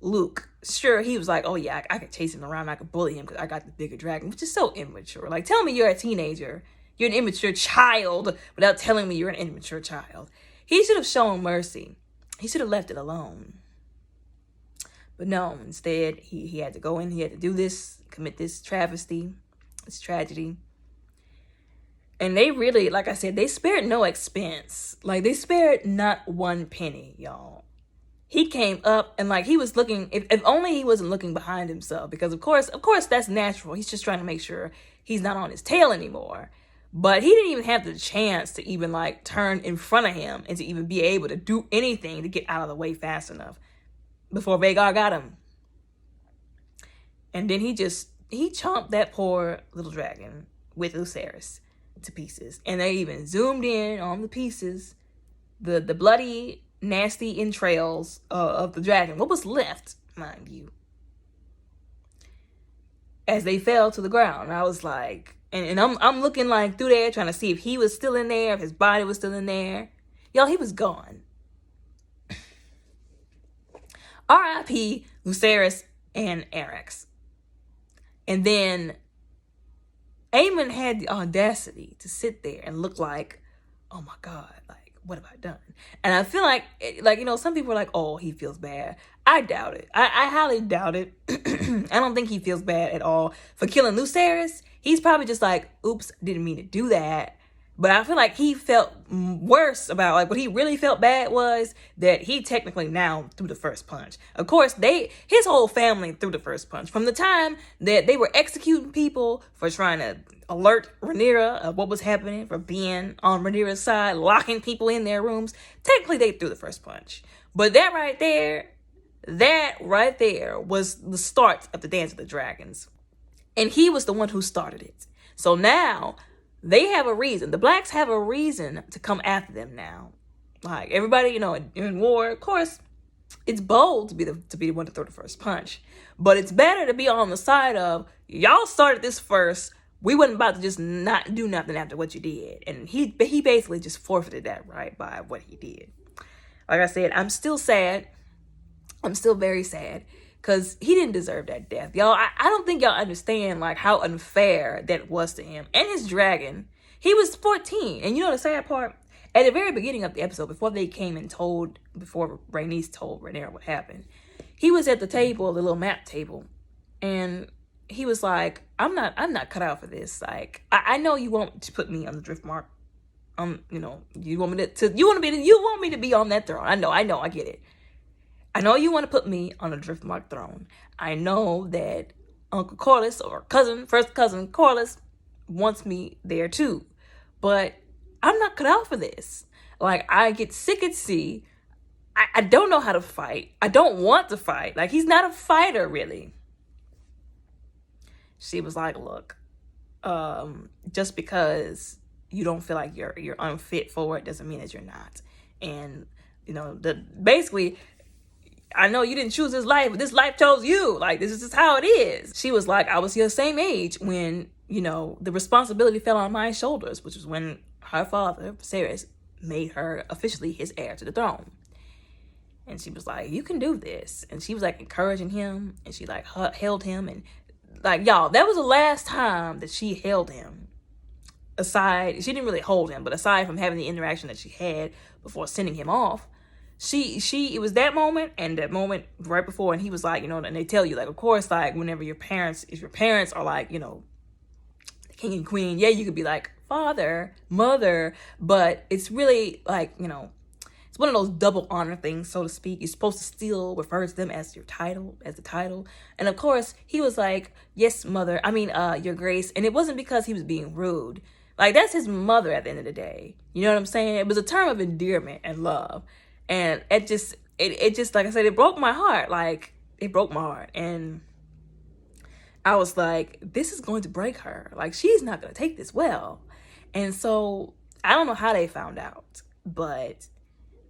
Luke. Sure, he was like, oh yeah, I could chase him around, I could bully him because I got the bigger dragon, which is so immature. Like, tell me you're a teenager. You're an immature child without telling me you're an immature child. He should have shown mercy. He should have left it alone. But no, instead, he had to go in. He had to do this, commit this travesty, this tragedy. And they really, like I said, they spared no expense. Like, they spared not one penny, y'all. He came up and, like, he was looking, if only he wasn't looking behind himself. Because, of course, that's natural. He's just trying to make sure he's not on his tail anymore. But he didn't even have the chance to even, like, turn in front of him and to even be able to do anything to get out of the way fast enough before Vhagar got him. And then he chomped that poor little dragon with Lucerys to pieces. And they even zoomed in on the pieces, the bloody nasty entrails of the dragon. What was left, mind you, as they fell to the ground. And I was like, and I'm looking like through there trying to see if he was still in there, if his body was still in there. Y'all, he was gone. R.I.P. Lucerys and Arrax. And then Aemon had the audacity to sit there and look like, oh my God, like, what have I done? And I feel like, some people are like, oh, he feels bad. I doubt it. I highly doubt it. I don't think he feels bad at all for killing Lucerys. He's probably just like, oops, didn't mean to do that. But I feel like he felt worse about, like, what he really felt bad was that he technically now threw the first punch. Of course, his whole family threw the first punch. From the time that they were executing people for trying to alert Rhaenyra of what was happening, for being on Rhaenyra's side, locking people in their rooms, technically they threw the first punch. But that right there was the start of the Dance of the Dragons. And he was the one who started it. So now they have a reason. The blacks have a reason to come after them now. Like, everybody, in war, of course, it's bold to be the one to throw the first punch. But it's better to be on the side of, y'all started this first. We wasn't about to just not do nothing after what you did. And he basically just forfeited that right by what he did. Like I said, I'm still sad. I'm still very sad. Because he didn't deserve that death. Y'all, I don't think y'all understand, like, how unfair that was to him. And his dragon. He was 14. And you know the sad part? At the very beginning of the episode, before Rhaenys told Rhaenyra what happened, he was at the table, the little map table. And he was like, I'm not cut out for this. Like, I know you want to put me on the drift mark. You want me to be on that throne. I know, I get it. I know you want to put me on a Driftmark throne. I know that Uncle Corlys, or first cousin Corlys, wants me there too. But I'm not cut out for this. Like, I get sick at sea. I don't know how to fight. I don't want to fight. Like, he's not a fighter, really. She was like, look, just because you don't feel like you're unfit for it doesn't mean that you're not. And, basically, I know you didn't choose this life, but this life chose you. Like, this is just how it is. She was like, I was your same age when, the responsibility fell on my shoulders, which was when her father, Viserys, made her officially his heir to the throne. And she was like, you can do this. And she was like encouraging him, and she like held him. And like, y'all, that was the last time that she held him. She didn't really hold him, but aside from having the interaction that she had before sending him off, it was that moment and that moment right before, and he was like, and they tell you, like, of course, like, whenever if your parents are like, the king and queen, yeah, you could be like father, mother, but it's really like, it's one of those double honor things, so to speak. You're supposed to still refer to them as the title. And of course, he was like, yes, mother, your grace. And it wasn't because he was being rude. Like, that's his mother at the end of the day. You know what I'm saying? It was a term of endearment and love. And it just, like I said, it broke my heart. Like, it broke my heart. And I was like, this is going to break her. Like, she's not going to take this well. And so, I don't know how they found out. But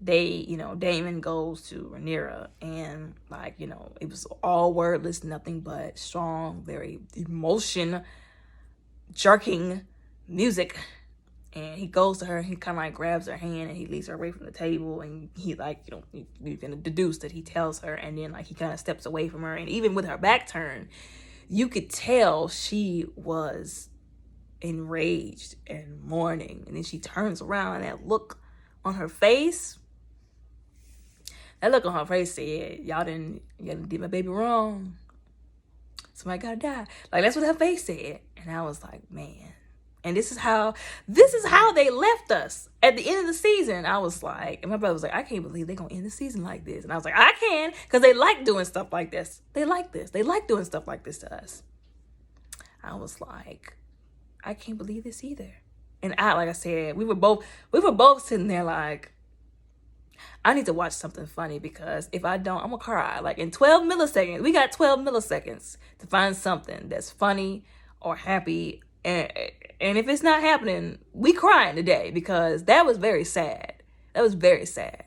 they, Daemon goes to Rhaenyra. And, like, it was all wordless, nothing but strong, very emotion-jerking music. And he goes to her, and he kind of like grabs her hand, and he leads her away from the table, and he like, you can deduce that he tells her, and then like he kind of steps away from her, and even with her back turned, you could tell she was enraged and mourning. And then she turns around, and that look on her face said, y'all did my baby wrong. Somebody gotta die. Like, that's what her face said. And I was like, man. And this is how they left us at the end of the season. I was like, and my brother was like, I can't believe they're going to end the season like this. And I was like, I can, because they like doing stuff like this. They like this. They like doing stuff like this to us. I was like, I can't believe this either. And like I said, we were both sitting there like, I need to watch something funny, because if I don't, I'm going to cry. Like, in 12 milliseconds, we got 12 milliseconds to find something that's funny or happy. And if it's not happening, we crying today, because that was very sad. That was very sad.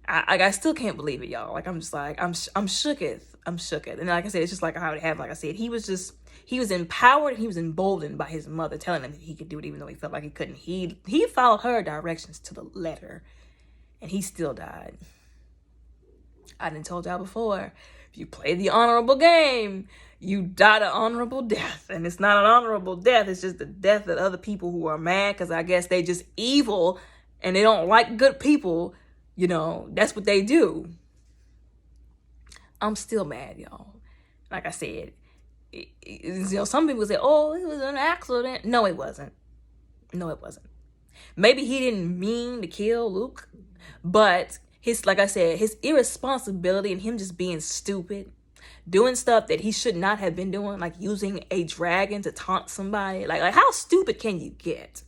I still can't believe it, y'all. Like, I'm just like, I'm shooketh. I'm shooketh. And like I said, it's just like how it happened. Like I said, he was empowered and he was emboldened by his mother telling him that he could do it even though he felt like he couldn't. He followed her directions to the letter and he still died. I done told y'all before, if you play the honorable game, you die an honorable death. And it's not an honorable death. It's just the death that other people who are mad because I guess they just evil and they don't like good people. You know, that's what they do. I'm still mad, y'all. Like I said, some people say, oh, it was an accident. No, it wasn't. No, it wasn't. Maybe he didn't mean to kill Luke, but like I said, his irresponsibility and him just being stupid, doing stuff that he should not have been doing, like using a dragon to taunt somebody. Like how stupid can you get?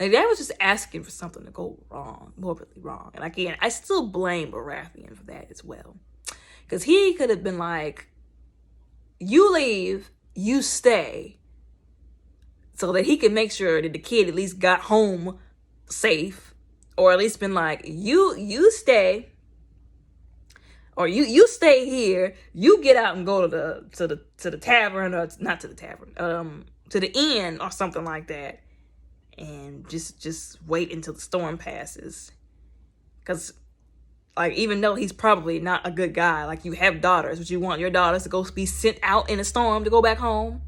Like, that was just asking for something to go wrong, morbidly wrong. And again, I still blame Baratheon for that as well. Because he could have been like, you leave, you stay. So that he could make sure that the kid at least got home safe. Or at least been like, you stay. Or you stay here. You get out and go to the tavern. Or not to the tavern. To the inn or something like that. And just wait until the storm passes. Because, like, even though he's probably not a good guy, like, you have daughters, but you want your daughters to go be sent out in a storm to go back home.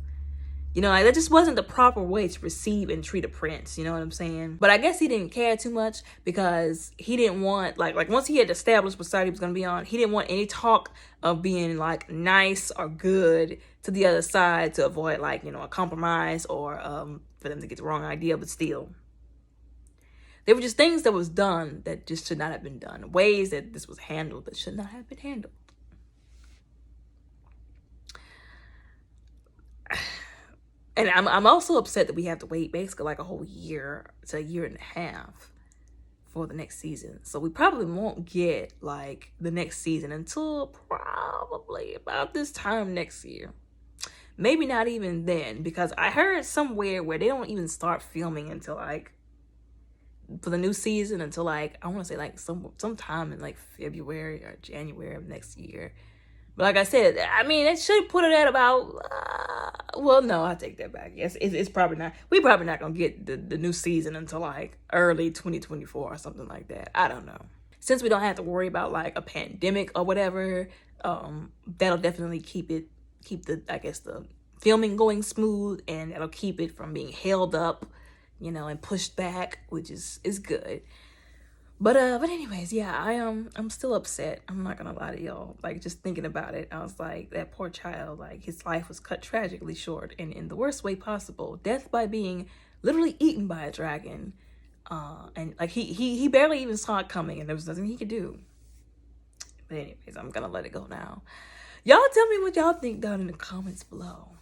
You know, like, that just wasn't the proper way to receive and treat a prince. You know what I'm saying? But I guess he didn't care too much because he didn't want, like once he had established what side he was going to be on, he didn't want any talk of being, like, nice or good to the other side to avoid, like, you know, a compromise or for them to get the wrong idea. But still, there were just things that was done that just should not have been done. Ways that this was handled that should not have been handled. And I'm also upset that we have to wait basically like a whole year to a year and a half for the next season. So we probably won't get like the next season until probably about this time next year. Maybe not even then, because I heard somewhere where they don't even start filming until like for the new season until like I want to say like sometime in like February or January of next year. But like I said, I mean, it should put it at about, well, no, I take that back. Yes, it's probably not. We're probably not going to get the new season until like early 2024 or something like that. I don't know. Since we don't have to worry about like a pandemic or whatever, that'll definitely keep the, I guess, the filming going smooth, and that'll keep it from being held up, you know, and pushed back, which is good. But anyways, yeah, I'm still upset. I'm not gonna lie to y'all. Like, just thinking about it, I was like, that poor child, like, his life was cut tragically short and in the worst way possible. Death by being literally eaten by a dragon. And like he barely even saw it coming and there was nothing he could do. But anyways, I'm gonna let it go now. Y'all tell me what y'all think down in the comments below.